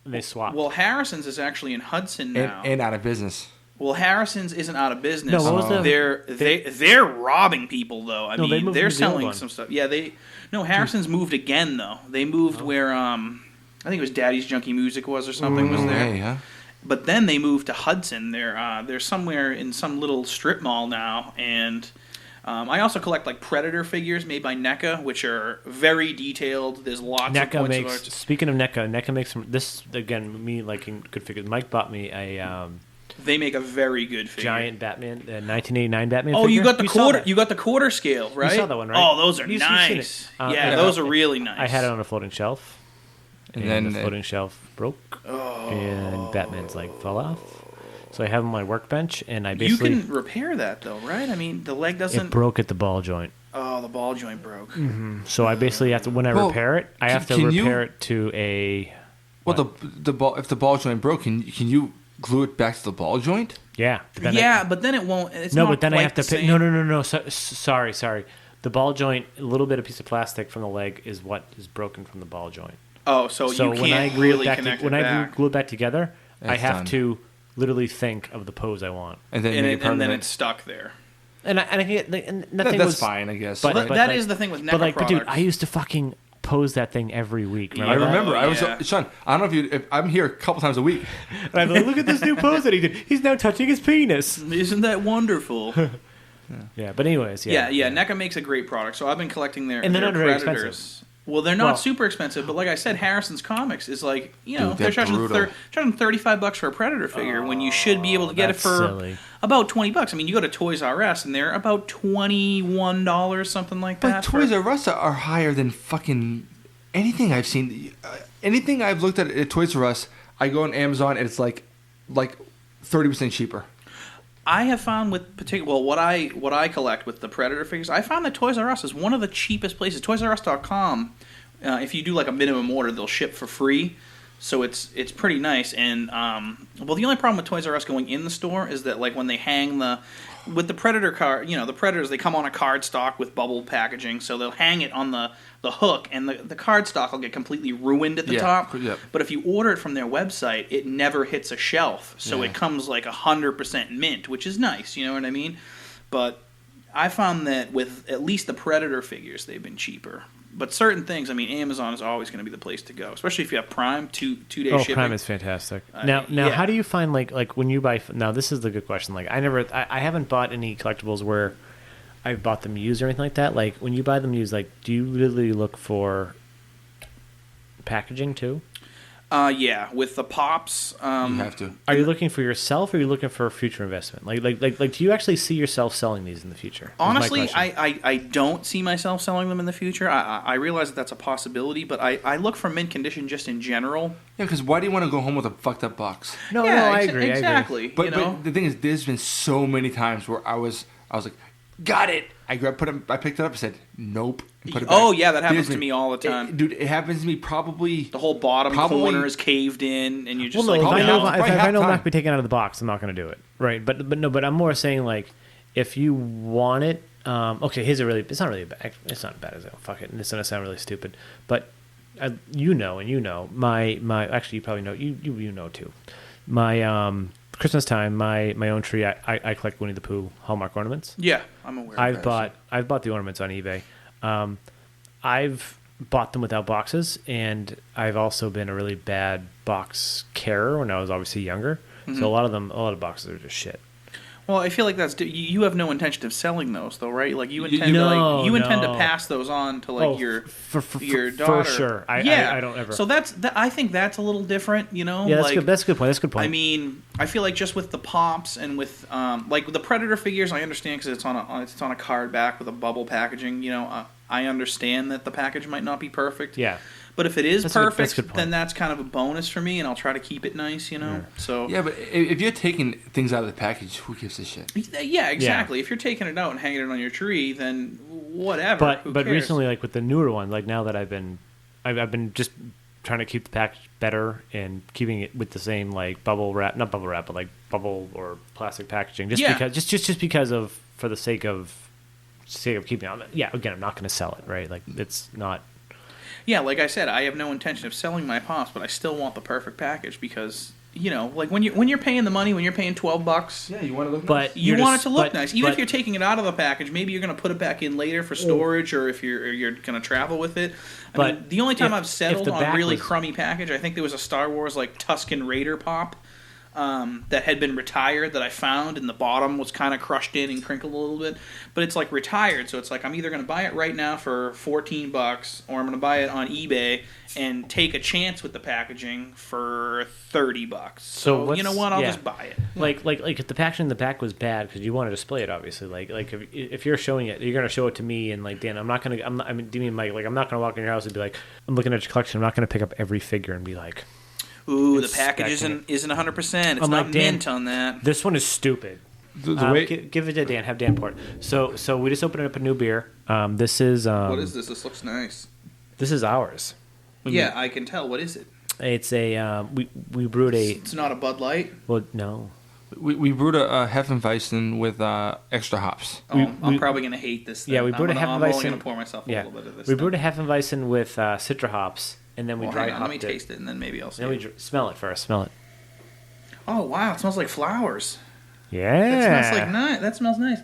and they swapped. Well, Harrison's is actually in Hudson now. And out of business. Well, Harrison's isn't out of business. No, what was the- They're robbing people though. I No, they mean, moved they're to the old selling one. some stuff. Yeah, Harrison's moved again though. They moved where I think it was Daddy's Junkie Music was or something was there. Hey, huh? But then they moved to Hudson. They're somewhere in some little strip mall now, and I also collect like Predator figures made by NECA, which are very detailed. There's lots of NECA points makes. of art. Speaking of NECA makes some. This again, me liking good figures. Mike bought me a They make a very good figure. giant Batman, 1989 Batman. Oh, figure. you got the saw quarter. that. You got the quarter scale, right? saw that one, right? Oh, those are You've seen nice. it. Yeah, those are really nice. I had it on a floating shelf, and then the floating shelf broke, and Batman's leg fell off. So I have him on my workbench, and I You basically can repair that though, right? I mean, the leg it doesn't. broke at the ball joint. Oh, the ball joint broke. So I basically have to when I Well, repair it, I have to can you- repair it to a Well, the ball if the ball joint broke, can you glue it back to the ball joint? yeah. But then Yeah, but then it won't. It's no, not but then I quite have to the pick. same. No. Sorry. The ball joint, a little bit of piece of plastic from the leg is what is broken from the ball joint. Oh, so you when I can't glue really it back connect when it I back. glue it back together, I That's have done. to literally think of the pose I want, And then and, make it, it and then permanent. it's stuck there. and I can get and nothing That's was fine, I guess. But, right? but that like- is the thing with NECA But like, but dude, products. I used to fucking pose that thing every week. I Remember that? remember. I was yeah. Sean. I don't know if I'm here a couple times a week. And I'm like, look at this new pose that he did. He's now touching his penis. Isn't that wonderful? Yeah, but anyways, yeah. NECA makes a great product. So I've been collecting their And they're their not very Predators. expensive. Well, they're not Well- super expensive, but like I said, Harrison's Comics is like Dude, they're charging brutal. charging $35 for a Predator figure when you should be able to get it that's for silly. about $20. I mean, you go to Toys R Us and they're about $21, something like But that. Toys R Us are higher than fucking anything I've seen. Anything I've looked at Toys R Us, I go on Amazon and it's like 30% cheaper. I have found with what I collect with the Predator figures, I found that Toys R Us is one of the cheapest places. ToysRUs.com, if you do like a minimum order, they'll ship for free. So it's pretty nice. And well, the only problem with Toys R Us going in the store is that like when they hang with the Predator card, the Predators, they come on a card stock with bubble packaging, so they'll hang it on the hook, and the card stock will get completely ruined at the top. Yep. But if you order it from their website, it never hits a shelf, so it comes like 100% mint, which is nice. You know what I mean? But I found that with at least the Predator figures, they've been cheaper. But certain things, I mean, Amazon is always going to be the place to go, especially if you have Prime, two-day shipping. Prime is fantastic. Now, how do you find like when you buy? Now, this is the good question. Like, I haven't bought any collectibles where I've bought them used or anything like that. Like, when you buy them used, like, do you really look for packaging too? Yeah, with the Pops. You have to. Are you looking for yourself, or are you looking for a future investment? Like, do you actually see yourself selling these in the future? Honestly, I don't see myself selling them in the future. I realize that that's a possibility, but I look for mint condition just in general. Yeah, because why do you want to go home with a fucked up box? No, I agree. Exactly. But the thing is, there's been so many times where I was like, got it. I picked it up and said, nope. And put it back. Oh, yeah, that happens to me all the time. Dude, it happens to me probably... The whole bottom corner is caved in, and you're just if I know probably I'm half not time. going to be taken out of the box, I'm not going to do it. Right? But I'm more saying, like, if you want it... okay, it's not really bad. It's not bad as fuck it. And it's going to sound really stupid. But you know, my... Actually, you probably know. You know, too. My... Christmas time, my own tree. I collect Winnie the Pooh Hallmark ornaments. Yeah, I'm aware. I've bought the ornaments on eBay. I've bought them without boxes, and I've also been a really bad box carer when I was obviously younger. Mm-hmm. So a lot of boxes are just shit. Well, I feel like you have no intention of selling those, though, right? Like you intend to pass those on to like your daughter. For sure. I don't ever. So I think that's a little different, Yeah, that's good. That's a good point. That's a good point. I mean, I feel like just with the Pops and with like with the Predator figures, I understand because it's on a card back with a bubble packaging. I understand that the package might not be perfect. Yeah. But if it is perfect, then that's kind of a bonus for me, and I'll try to keep it nice, Yeah. So yeah, but if you're taking things out of the package, who gives a shit? Yeah, exactly. Yeah. If you're taking it out and hanging it on your tree, then whatever. But recently, like with the newer ones, like now that I've been just trying to keep the package better and keeping it with the same like bubble wrap, not bubble wrap, but like bubble or plastic packaging, because of for the sake of keeping it on. Yeah, again, I'm not going to sell it, right? Like it's not. Yeah, like I said, I have no intention of selling my Pops, but I still want the perfect package because like when you're paying the money, when you're paying $12, yeah, you want to look nice. You want it to look nice. Even if you're taking it out of the package, maybe you're going to put it back in later for storage, or if you're going to travel with it. I mean, the only time I've settled on really crummy package, I think there was a Star Wars like Tusken Raider Pop. That had been retired that I found, and the bottom was kind of crushed in and crinkled a little bit. But it's like retired, so it's like I'm either going to buy it right now for $14, or I'm going to buy it on eBay and take a chance with the packaging for $30. So you know what? I'll just buy it. Like if the packaging in the back was bad because you want to display it, obviously. Like if you're showing it, you're going to show it to me, and like Dan, I'm not going to. I'm not going to walk in your house and be like, I'm looking at your collection. I'm not going to pick up every figure and be like. Ooh, the package isn't 100%. It's not mint on that. This one is stupid. Give it to Dan. Have Dan pour it. So we just opened up a new beer. This is... what is this? This looks nice. This is ours. Yeah, I can tell. What is it? It's a... we brewed a... It's not a Bud Light? Well, no. We brewed a Hefeweizen with extra hops. I'm probably going to hate this thing. Yeah, we brewed a Hefeweizen... I'm only going to pour myself a little bit of this. We brewed a Hefeweizen with Citra hops. And then we dry hopped it. Let me taste it, and then maybe I'll see. Then we smell it first. Smell it. Oh wow! It smells like flowers. Yeah. That smells nice.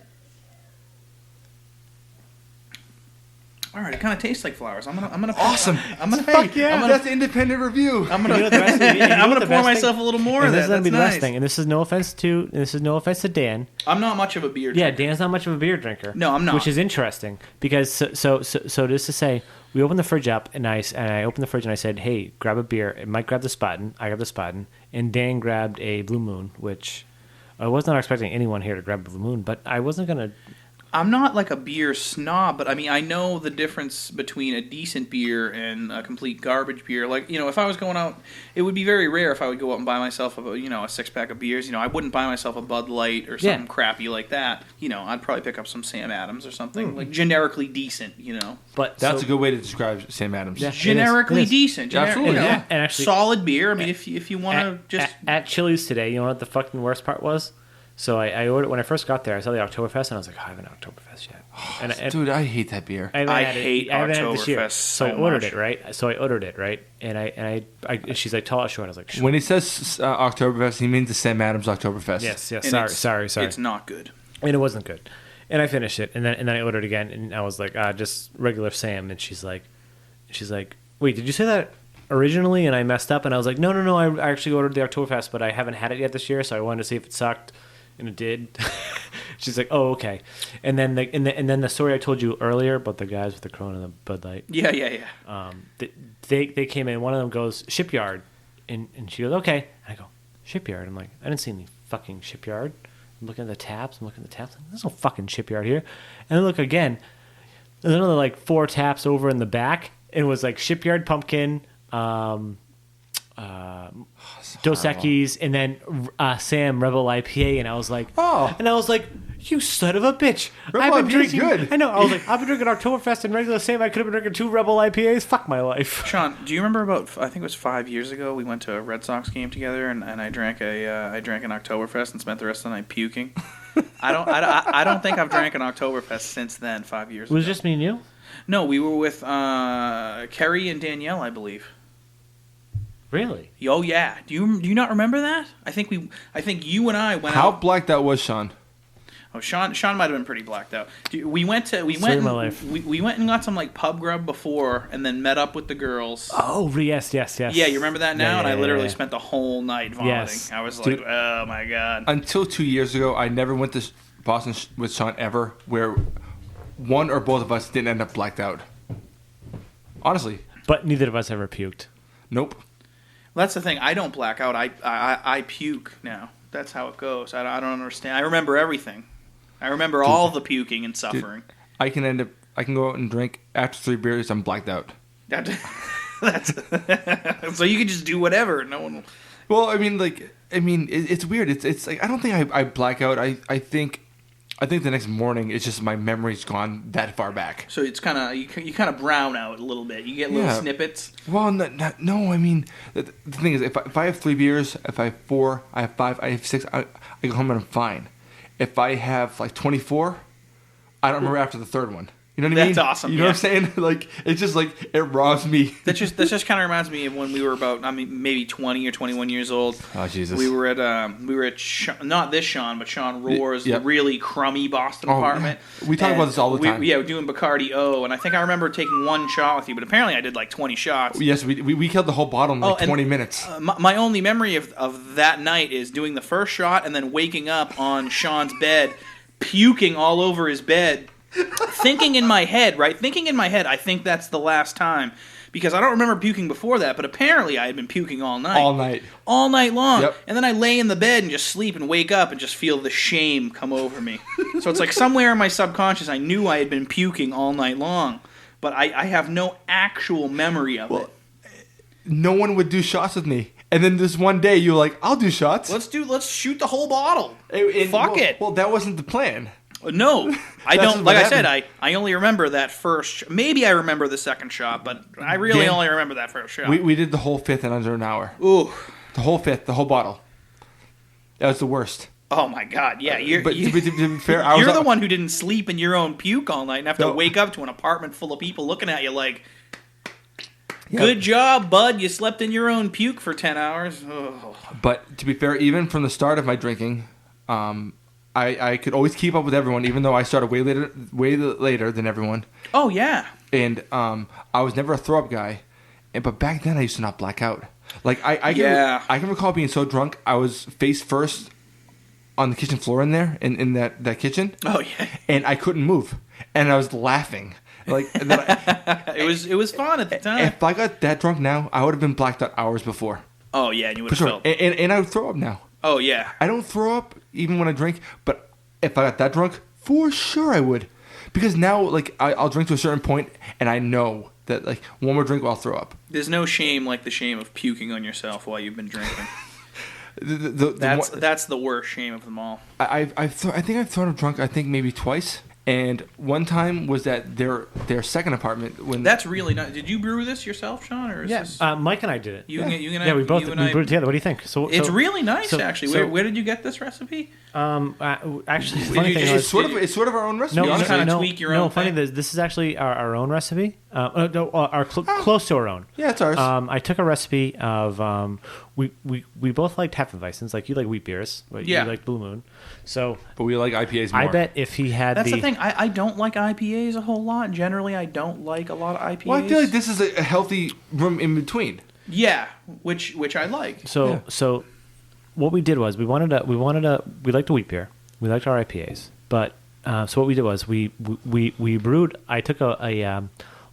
All right, it kind of tastes like flowers. I'm gonna. Awesome. Fuck yeah! That's an independent review. I'm gonna pour myself a little more of that. This is gonna be the best thing. And this is no offense to Dan. I'm not much of a beer drinker. Yeah, Dan's not much of a beer drinker. No, I'm not. Which is interesting because so just to say, we opened the fridge up and I opened the fridge and I said, "Hey, grab a beer." Mike grabbed the Spaten. I grabbed the Spaten, and Dan grabbed a Blue Moon, which I was not expecting anyone here to grab a Blue Moon, but I wasn't gonna. I'm not like a beer snob, but I mean, I know the difference between a decent beer and a complete garbage beer. Like, if I was going out, it would be very rare if I would go out and buy myself a 6-pack of beers. I wouldn't buy myself a Bud Light or something crappy like that. I'd probably pick up some Sam Adams or something like generically decent. But That's a good way to describe Sam Adams. Yeah. Generically It is. decent. Absolutely, yeah. And actually, solid beer. I mean, if you want to just at Chili's today, you know what the fucking worst part was? So I ordered when I first got there. I saw the Oktoberfest and I was like, I haven't Oktoberfest yet. Dude, I hate that beer. I hate Oktoberfest so I ordered it, right? So I ordered it, right? And I she's like, tall or short? I was like, short. When he says Oktoberfest, he means the Sam Adams Oktoberfest. Yes. And Sorry. It's not good. And it wasn't good. And I finished it, and then I ordered again, and I was like, just regular Sam. And she's like, wait, did you say that originally? And I messed up, and I was like, no, I actually ordered the Oktoberfest, but I haven't had it yet this year, so I wanted to see if it sucked. And it did. She's like, "Oh, okay." And then the story I told you earlier about the guys with the Corona and the Bud Light. Yeah. They came in. One of them goes shipyard, and she goes, "Okay." And I go shipyard. I'm like, I didn't see any fucking shipyard. I'm looking at the taps. Like, there's no fucking shipyard here. And I look again. There's another like 4 taps over in the back. It was like shipyard pumpkin. Dos Equis, and then Sam Rebel IPA, and I was like, you son of a bitch! Rebel I've been IPA is drinking. good. I know. I was like, I've been drinking Oktoberfest and regular Sam. I could have been drinking 2 Rebel IPAs. Fuck my life. Sean, do you remember I think it was 5 years ago, we went to a Red Sox game together, and I drank an Oktoberfest and spent the rest of the night puking. I don't think I've drank an Oktoberfest since then. 5 years. It was ago. just me and you. No, we were with Kerry and Danielle, I believe. Really? Oh yeah. Do you not remember that? I think you and I went How out. blacked out was Sean? Oh, Sean might have been pretty blacked out. We went Story and, of my life. we went and got some like pub grub before, and then met up with the girls. Oh yes. Yeah, you remember that now? Yeah, and I literally yeah. spent the whole night vomiting. Yes. I was Dude. like, oh my god. Until 2 years ago, I never went to Boston with Sean ever, where one or both of us didn't end up blacked out. Honestly, But neither of us ever puked. nope. That's the thing. I don't black out. I puke now. That's how it goes. I don't understand. I remember everything. I remember all the puking and suffering. I can go out and drink after 3 beers. I'm blacked out. That's so you can just do whatever. No one will. Well, it's weird. It's like I don't think I black out. I think the next morning it's just my memory's gone that far back. So it's kind of you kind of brown out a little bit. You get little snippets. Well, no. I mean, the thing is, if I have 3 beers, if I have 4, I have 5, I have 6, I go home and I'm fine. If I have like 24, I don't remember after the 3rd one. You know what I mean? That's awesome. You know what I'm saying? Like it's just like it robs me. That just kind of reminds me of when we were about maybe 20 or 21 years old. Oh Jesus! We were at not this Sean, but Sean Rohr's the really crummy Boston apartment. Yeah. We talk about this all the time. We're doing Bacardi O, and I think I remember taking 1 shot with you, but apparently I did like 20 shots. Yes, we killed the whole bottle in like 20 minutes. My only memory of that night is doing the first shot and then waking up on Sean's bed, puking all over his bed. Thinking in my head, I think that's the last time. Because I don't remember puking before that, but apparently I had been puking all night. All night long. Yep. And then I lay in the bed and just sleep and wake up and just feel the shame come over me. So it's like somewhere in my subconscious I knew I had been puking all night long. But I have no actual memory of it. No one would do shots with me. And then this one day you were like, I'll do shots. Let's shoot the whole bottle. Fuck it. Well, that wasn't the plan. No, I don't. Like what I said, happened. I only remember that first. Maybe I remember the second shot, but I really only remember that first shot. We did the whole 5th in under an hour. Ooh, The whole 5th, the whole bottle. That was the worst. oh my god, yeah. To be fair, I was You're the one who didn't sleep in your own puke all night and have to No. wake up to an apartment full of people looking at you like, good job, bud. You slept in your own puke for 10 hours. Oh. But to be fair, even from the start of my drinking, I could always keep up with everyone, even though I started way later than everyone. Oh yeah. And I was never a throw up guy, but back then I used to not black out. Like I can recall being so drunk I was face first on the kitchen floor in there in that kitchen. Oh yeah. And I couldn't move, and I was laughing. Like and then it was fun at the time. If I got that drunk now, I would have been blacked out hours before. Oh yeah, and you would For have sure. felt. And I would throw up now. Oh yeah. I don't throw up even when I drink, but if I got that drunk, For sure I would. Because now, like, I'll drink to a certain point, and I know that, like, one more drink, I'll throw up. There's no shame like the shame of puking on yourself while you've been drinking. The That's the worst shame of them all. I think I've thrown up drunk, I think maybe twice. And one time was at their second apartment. When That's really nice. Did you brew this yourself, Sean? Or is this... Mike and I did it. You and I, Yeah, we brewed you it and I- together. What do you think? It's really nice, so- actually. so- Where did you get this recipe? Actually, the Did funny you thing just- was, it's sort of our own recipe. no, you no, just kinda no, tweak your no, own funny. thing? This is actually our own recipe. Close to our own. Yeah, it's ours. I took a recipe of we both liked Hefeweizens. Like you like wheat beers, but Yeah. you like Blue Moon. So But we like IPAs more. I bet if he had That's the thing. I don't like IPAs a whole lot. Generally, I don't like a lot of IPAs. Well, I feel like this is a healthy room in between. Yeah, which I like. So what we did was we liked the wheat beer. We liked our IPAs, but so what we did was we brewed. I took a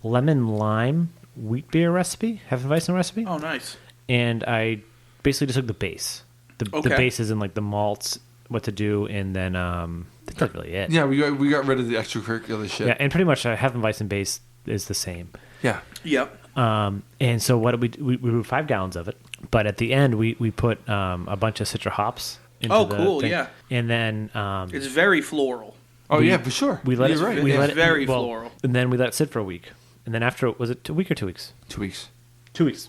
lemon lime wheat beer recipe, Hefeweizen recipe, Oh, nice. and I basically just took the base. The Okay. bases and like the malts, what to do, and then that's not really it. Yeah, we got rid of the extracurricular shit. Yeah, and pretty much a Hefeweizen base is the same. Yeah. Yep. And so what did we brewed 5 gallons of it, but at the end we put a bunch of citra hops. Into Oh, the cool, thing. yeah. And then It's very floral. Oh, yeah, for sure. we let You're it. right. We It's let it very well, floral. And then we let it sit for a week. And then after, was it a week or 2 weeks? 2 weeks. 2 weeks.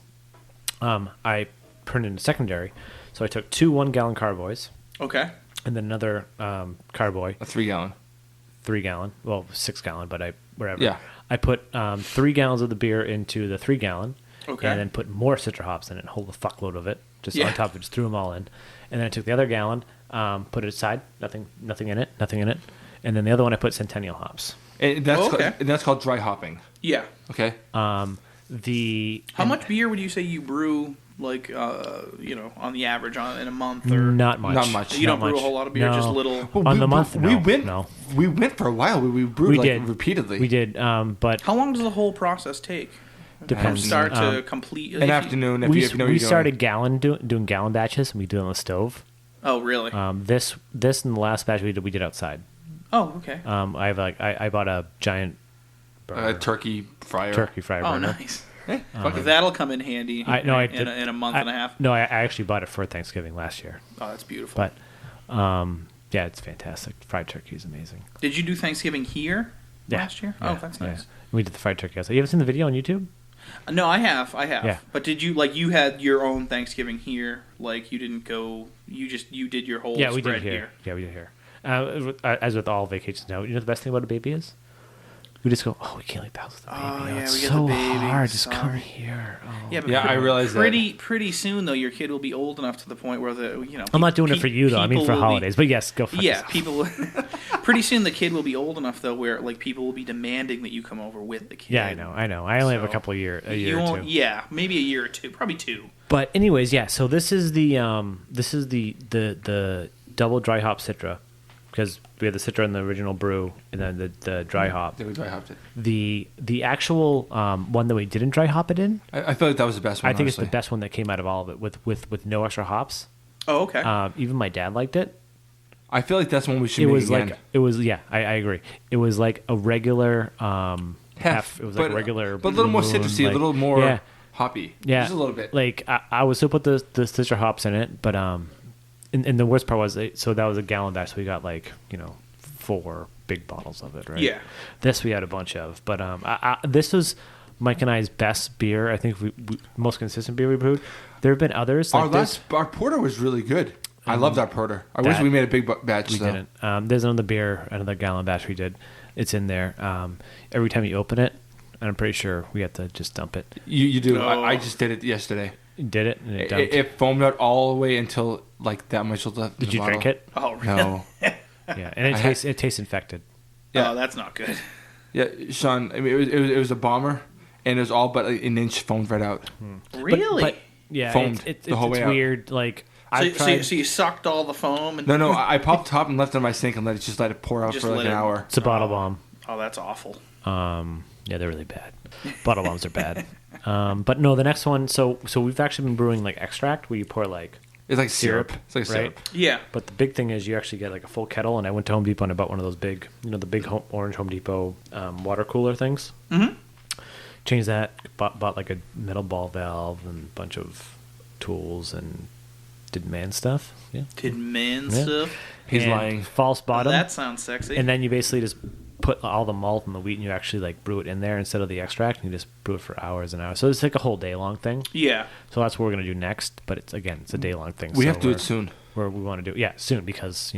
I turned into secondary, so I took 2 1-gallon carboys, Okay. and then another carboy, A 3-gallon. 3-gallon, well 6-gallon, but whatever. Yeah. I put 3 gallons of the beer into the 3-gallon, Okay. and then put more citra hops in it, and hold a fuckload of it, just Yeah. on top of it, just threw them all in, and then I took the other gallon, put it aside, nothing in it, and then the other one I put Centennial hops. And that's, Oh, okay. and that's called dry hopping. Yeah. Okay? How much beer would you say you brew, like, on the average in a month? Or Not much. Not much. You don't Not brew much. a whole lot of beer, No. just little. Well, On the month, we no, went. no. We went for a while. We brewed We like did repeatedly. We did, but How long does the whole process take? From depends. start to complete. An afternoon. If we you know we you're doing. started doing gallon batches, and we do it on the stove. Oh, really? This and the last batch we did outside. Oh, okay. I bought a giant burner, turkey fryer. turkey fryer Oh, burner. nice. Hey, fuck it. That'll come in handy I did- in a month and a half. No, I actually bought it for Thanksgiving last year. Oh, that's beautiful. But yeah, it's fantastic. Fried turkey is amazing. Did you do Thanksgiving here last year? Yeah, Oh, that's yeah. nice. We did the fried turkey outside. You haven't seen the video on YouTube? No, I have. Yeah. But did you you had your own Thanksgiving here? Like you didn't go. You did your whole Yeah, we spread did here. Yeah, we did here. As with all vacations now, you know the best thing about a baby is? We just go, oh, we can't leave the house with the baby. Oh, Oh, yeah, it's we get so the baby. hard. Just come Sorry. here. Oh. Yeah, but Yeah, I realize that. pretty soon though, your kid will be old enough to the point where I'm not doing it for you though. I mean people for will be- holidays. But yes, go for it. Yeah, people. Pretty soon the kid will be old enough though, where like people will be demanding that you come over with the kid. Yeah, I know. I only have a So, couple of a You year or won't- two. Yeah, maybe a year or two, probably 2. But anyways, yeah. So this is the double dry hop Citra, because we had the Citra in the original brew, and then the dry hop. Yeah, we dry hopped it. The actual one that we didn't dry hop it in, I feel like that was the best one. I think it's honestly. the best one that came out of all of it with no extra hops. Oh, okay. Even my dad liked it. I feel like that's one we should It make was again. like I agree. It was like a regular hef. It was like a regular, but a little more Blue Moon, citrusy, like- a little more yeah, hoppy. yeah, Just a little bit. Like I would still put the citrus hops in it, but and the worst part was so that was a gallon batch, so we got 4 big bottles of it, right? Yeah. This we had a bunch of, but this was Mike and I's best beer. I think we most consistent beer we brewed. There have been others. Our Like this. our porter was really good. I loved our porter. I wish that- we made a big batch. We though. didn't. There's another beer, another gallon batch we did. It's in there. Every time you open it, and I'm pretty sure we have to just dump it. You do. No. I just did it yesterday. You did it, and it It, dumped. it foamed out all the way until that much was left. in Did the you drink bottle. it? Oh, really? No. Yeah, and I it tastes infected. Yeah. Oh, that's not good. Yeah, Sean. I mean, it was a bomber, and it was all but an inch foamed right out. Really? But yeah, Foamed it's the whole way out. weird. Like so, I've tried. so you sucked all the foam and No, I popped top and left it on my sink and let it pour out Just for like let an it- hour. It's a bottle bomb. Oh, that's awful. Yeah, they're really bad. Bottle bombs are bad. But no, the next one. So we've actually been brewing like extract, where you pour like It's like syrup. It's like right? syrup. Yeah. But the big thing is you actually get like a full kettle, and I went to Home Depot and I bought one of those big, the big orange Home Depot water cooler things. Mm-hmm. Changed that, bought like a metal ball valve and a bunch of tools and did man stuff. Yeah. Did man Yeah. stuff? He's And lying. False bottom. That sounds sexy. And then you basically just put all the malt and the wheat and you actually like brew it in there instead of the extract, and you just brew it for hours and hours. So it's like a whole day long thing. yeah. So that's what we're gonna do next. But it's a day long thing. We so have to do we're- it soon. we want to do it, soon because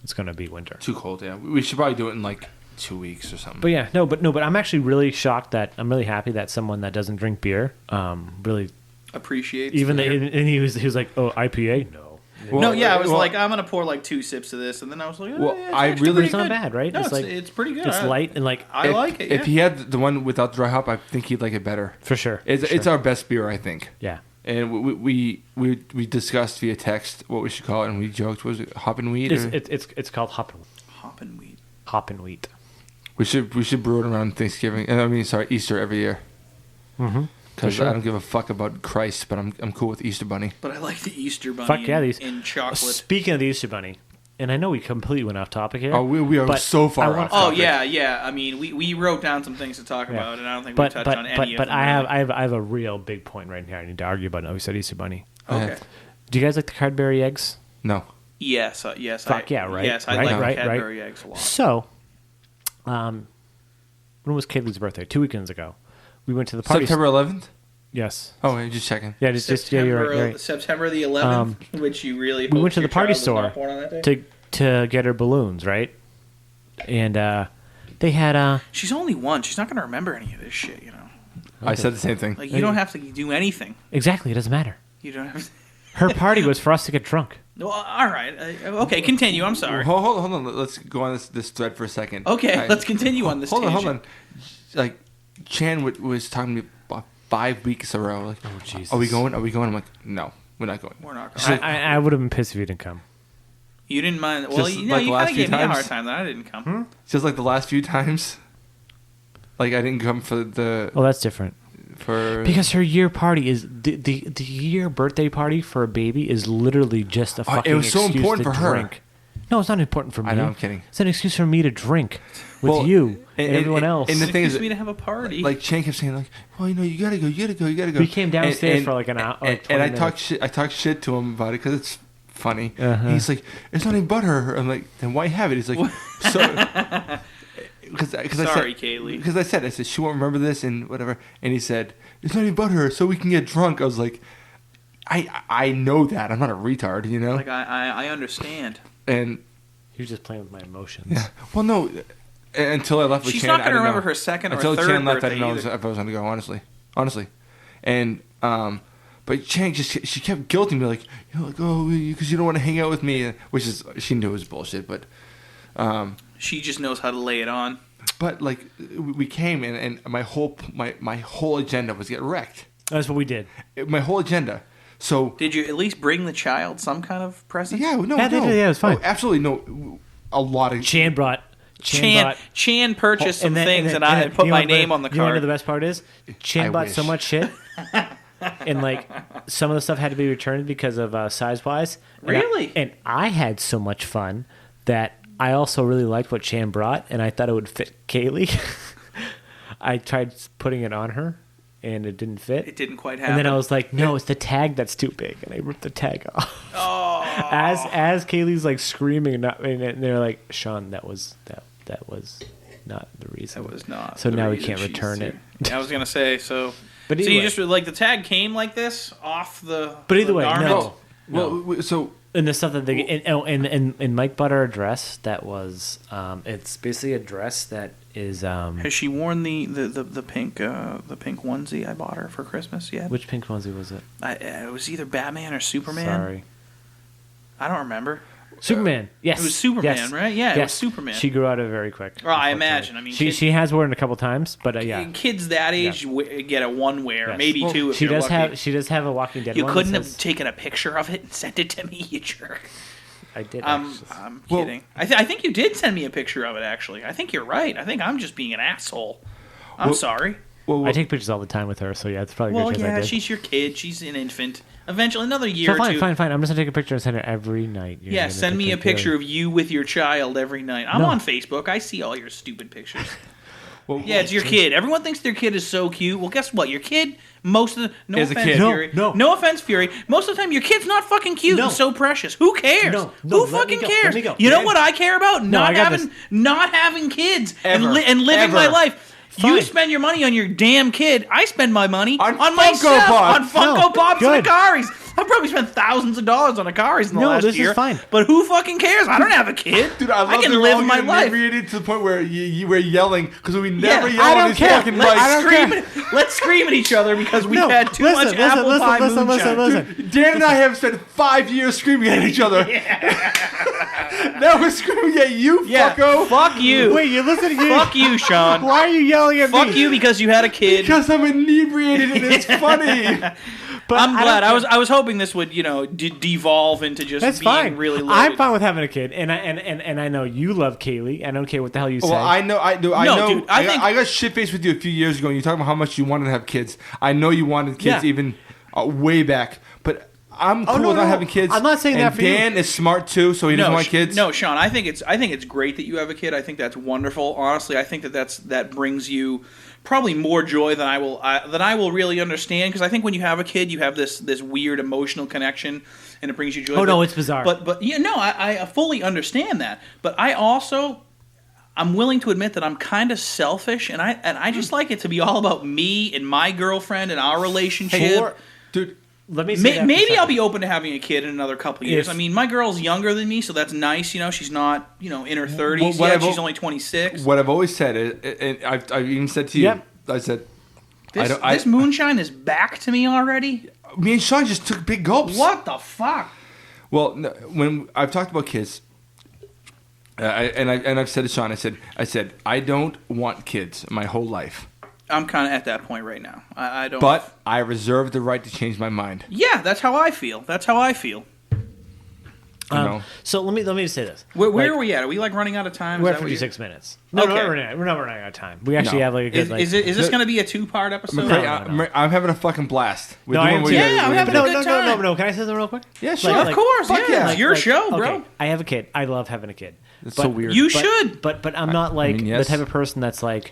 it's gonna be winter. Too cold, yeah. We should probably do it in like 2 weeks or something. But yeah, but I'm actually really shocked that I'm really happy that someone that doesn't drink beer, really Appreciates. even the- and he was like, oh, IPA, no. no, yeah, I was like, I'm gonna pour like 2 sips of this, and then I was like, Well, yeah, it's I actually really- pretty It's not good. bad, right? No, It's like- it's pretty good. It's light and like I like it. If Yeah. he had the one without dry hop, I think he'd like it better. for sure. It's our best beer, I think. Yeah. And we discussed via text what we should call it, and we joked, was it hop and wheat? It's called hop Hoppin' wheat. and wheat. We should brew it around Thanksgiving. Easter every year. Mm-hmm. Because sure. I don't give a fuck about Christ, but I'm cool with Easter Bunny. But I like the Easter bunny. Fuck yeah, in, these in chocolate. Speaking of the Easter Bunny, and I know we completely went off topic here. Oh, we are but so far I off. want- Oh topic. yeah. I mean, we wrote down some things to talk Yeah. about, and I don't think we but touched but on any but of but them. I really. have a real big point right here. I need to argue about. Oh, we said Easter Bunny. Okay. Do you guys like the Cadbury eggs? No. Yes. Fuck yeah, right? Yes, I Right, like right, Cadbury eggs a lot. So, when was Kaylee's birthday? 2 weekends ago. We went to the party. September 11th? Yes. Oh, wait, just checking. Yeah, yeah, you're right. You're right. September the 11th, which you really. We hope went to your the party child was not store born on that day? to get her balloons, right? And they had She's only one. She's not going to remember any of this shit, I said the same thing. Like, you don't have to do anything. exactly. It doesn't matter. You don't have to. Her party was for us to get drunk. Well, all right. Okay, continue. I'm sorry. Hold on. Let's go on this thread for a second. Okay, All right. let's continue on this Hold tangent. on. Like, Chan was talking to me about 5 weeks in a row. Like, Oh, Jesus. Are we going? I'm like, no, we're not going. We're not She's going. like, I would have been pissed if you didn't come. You didn't mind. Well, Just you like kind last of few gave me a hard times? time that I didn't come. just like the last few times. Like, I didn't come for the... Oh, that's different. For Because her year party is the year birthday party for a baby is literally just a fucking it was so excuse important to for her. drink. No, it's not important for me. I know, I'm kidding. It's an excuse for me to drink with Well, you and everyone else. and the thing is, Excuse me to have a party. like Chan kept saying, like, well, you gotta go. We came downstairs for like an hour, like 20 and I minutes. talked shit to him about it because it's funny. Uh-huh. He's like, it's not even butter. I'm like, then why have it? He's like, so. Because Sorry, Kaylee. Because I said she won't remember this and whatever. And he said, it's not even butter, so we can get drunk. I was like, I know that. I'm not a retard, you know. Like I understand. And You're just playing with my emotions. yeah, well, no. Until I left with She's Chan, not I going to didn't remember know. her second or Until third Chan left, I birthday didn't know either. if I was going to go. Honestly, and but Chan she kept guilting me like, oh, because you don't want to hang out with me, which is she knew it was bullshit, but She just knows how to lay it on. but like we came in and my whole agenda was get wrecked. That's what we did. My whole agenda. So Did you at least bring the child some kind of present? yeah, no, Yeah, it was fine. Oh, absolutely no. A lot of Chan brought. Chan purchased some things and I then- put you my wanna know- name on the You want to know card. the best part is? Chan I bought so wish. much shit. And like some of the stuff had to be returned because of size wise. Really? And I had so much fun that I also really liked what Chan brought, and I thought it would fit Kaylee. I tried putting it on her, and it didn't fit. It didn't quite happen. And then I was like, "No, it's the tag that's too big," and I ripped the tag off. Oh. As Kaylee's like screaming, and they're like, "Sean, that was not the reason." That was not. So the now we reason can't she's return here. it. I was gonna say so. But So either you way- just like the tag came like this off the. But either the way, garment? no. well, so And the stuff that they and Mike bought her a dress that was it's basically a dress that is Has she worn the pink onesie I bought her for Christmas yet? which pink onesie was it? It was either Batman or Superman. Sorry, I don't remember. Superman. Yes, It was Superman, Yes. right? Yeah, it Yes. was Superman. She grew out of it very quick. Well, I unfortunately. imagine. I mean, she has worn it a couple times, but yeah, Kids that age get a one wear, Yes. maybe Well, two if she you're does lucky. have a Walking Dead. You one couldn't that have says- taken a picture of it and sent it to me, you jerk. I did. I'm actually. Well- kidding. I think you did send me a picture of it. Actually, I think you're right. I think I'm just being an asshole. I'm Well- sorry. I take pictures all the time with her, so yeah, it's probably a good chance I did. she's your kid. She's an infant. Eventually, another year so or two. fine. I'm just gonna take a picture and send it every night. Yeah, send me a picture of you with your child every night. I'm on Facebook. I see all your stupid pictures. Yeah, it's your kid. Everyone thinks their kid is so cute. Well, guess what? Your kid, most of the no Is a offense, kid. Fury. No. No offense, Fury. Most of the time, your kid's not fucking cute and so precious. Who cares? No, Who let me fucking go, cares? let me go. You know what I care about? Not I got having kids Ever. and living my Ever. life. Fine. You spend your money on your damn kid. I spend my money On on Funko myself, Pops. on Funko No, Pops good. and Akaris. I've probably spent thousands of dollars on Akaris in the last this year. is fine. But who fucking cares? I don't have a kid. Dude, I love can that we're live all my getting life. inebriated to the point where you were yelling because we never Yeah, yell I on don't these care. fucking mics. Let's scream at each other because we've No, had too much apple pie moonshine. listen. Dan and I have spent 5 years screaming at each other. Now we're screaming at you, Yeah, fucko. fuck you. Wait, you're listening to Fuck you, Sean. Why are you yelling at me? Fuck you because you had a kid. Because I'm inebriated and it's funny. But I'm glad. don't I was hoping this would devolve into just That's being fine. really loaded. I'm fine with having a kid, and I know you love Kaylee. I don't care what the hell you say. Well, I know. I No, know. dude, I think- I got shit faced with you a few years ago, and you talking about how much you wanted to have kids. I know you wanted kids Yeah. even way back, but I'm cool no, with not no. having kids. I'm not saying and that for you. Dan is smart too, so he doesn't want kids. No, Sean. I think it's great that you have a kid. I think that's wonderful. Honestly, I think that brings you probably more joy than I will really understand. Because I think when you have a kid, you have this weird emotional connection, and it brings you joy. Oh, no, it's bizarre. But yeah, no, I fully understand that. But I'm willing to admit that I'm kind of selfish, and I just like it to be all about me and my girlfriend and our relationship. Dude, Let me say that for a Maybe second. I'll be open to having a kid in another couple of years. I mean, my girl's younger than me, so that's nice. You know, she's not in her 30s What yet. I've She's al- only 26. what I've always said is, and I've even said to you, Yep. I said, This moonshine is back to me already. me and Sean just took big gulps. What the fuck? Well, no, when I've talked about kids, I've said to Sean, I said I don't want kids my whole life, I'm kind of at that point right now. I don't. but I reserve the right to change my mind. yeah, that's how I feel. You know? So let me just say this. Where are we at? Are we running out of time? We're Is at that what 56 minutes. No, Okay. we're not running out of time. We actually No. have like a good. Is this going to be a 2-part episode? No. I'm having a fucking blast. We're No, I am what too. you- Yeah, I'm what having you a do. good time. No. Can I say something real quick? Yeah, sure. Of course, Fuck yeah. yeah. It's your show, bro. Okay, I have a kid. I love having a kid. It's so weird. You But- should. But I'm not like mean, yes. the type of person that's like,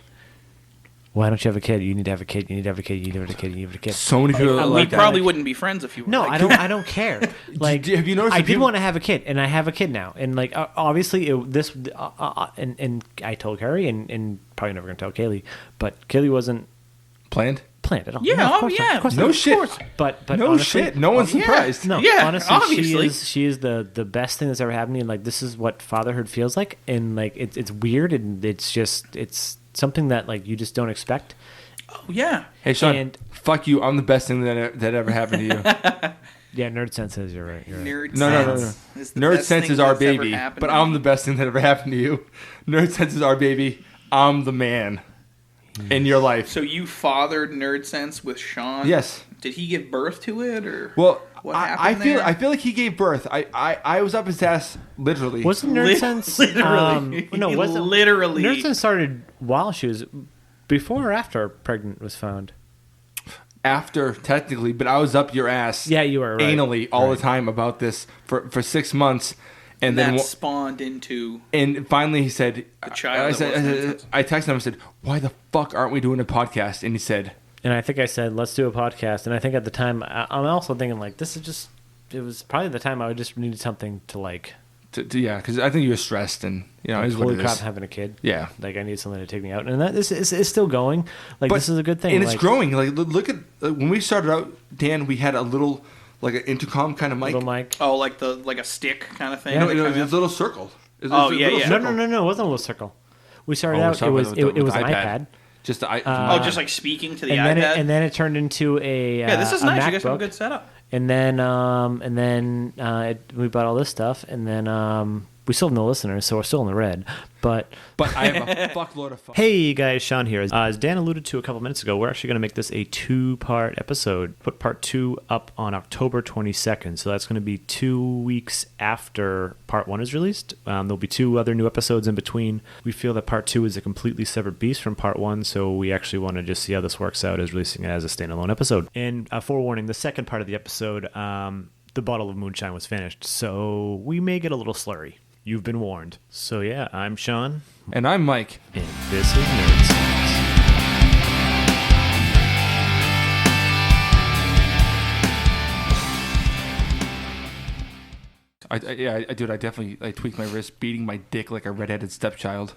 why don't you have a kid? You need to have a kid. You need to have a kid. You need to have a kid. You need to have a kid. So many people We like that. probably wouldn't be friends if you were. No, like, I don't care. Like, Have you noticed I that did people- want to have a kid, and I have a kid now. And like, obviously, and I told Carrie, and probably never gonna tell Kaylee, but Kaylee wasn't planned. planned at all. Yeah, No, of oh, course not. yeah. Of course No not. shit. But No honestly, shit. No one's yeah. surprised. No, Yeah, honestly, obviously. she is the best thing that's ever happened to me, and like this is what fatherhood feels like, and like it's weird, and it's something that like you just don't expect. oh, yeah. Hey, Sean. And- fuck you. I'm the best thing that ever happened to you. Yeah, nerd sense says you're right. Nerd No. sense. is the Nerd best sense thing is our that's ever baby, happened but to I'm me. the best thing that ever happened to you. Nerd sense is our baby. I'm the man in your life. So you fathered Nerd Sense with Sean? Yes. Did he give birth to it, or Well, what I happened feel there? I feel like he gave birth. I was up his ass literally. Wasn't nerd sense Literally. no, wasn't Literally. Nerd sense started while she was before or after pregnant was found. After technically, but I was up your ass. Yeah, you were right. Anally all Right. the time about this for 6 months, and that then spawned into and finally he said, The child that was nonsense. I texted him and said, "Why the fuck aren't we doing a podcast?" And he said, And I think I said, let's do a podcast. And I think at the time, I'm also thinking like, this is just, it was probably the time I just needed something to like, yeah, because I think you were stressed, and is what holy it crap, is. having a kid. Yeah. Like I need something to take me out. And that is still going. Like But- this is a good thing. and like, it's growing. Like look at when we started out, Dan. We had a little like an intercom kind of mic. Little mic. like a stick kind of thing. Yeah, that It come was in? a little circle. It was Oh, a yeah, little yeah. circle. No, it wasn't a little circle. We started Oh, out, sorry, it was with the- it was with an the iPad. Just the Oh, just like speaking to the and iPad. then it turned into a yeah, this is a nice. You guys have a MacBook. good setup. And then we bought all this stuff, and then We still have no listeners, so we're still in the red. But I have a fuckload of fun. hey guys, Sean here. As Dan alluded to a couple minutes ago, we're actually going to make this a 2-part episode. Put part 2 up on October 22nd. So that's going to be 2 weeks after part 1 is released. There'll be 2 other new episodes in between. We feel that part 2 is a completely separate beast from part 1, so we actually want to just see how this works out as releasing it as a standalone episode. And forewarning, the second part of the episode, the bottle of moonshine was finished, so we may get a little slurry. You've been warned. So yeah, I'm Sean. And I'm Mike. And this is Nerd I definitely tweaked my wrist, beating my dick like a redheaded stepchild.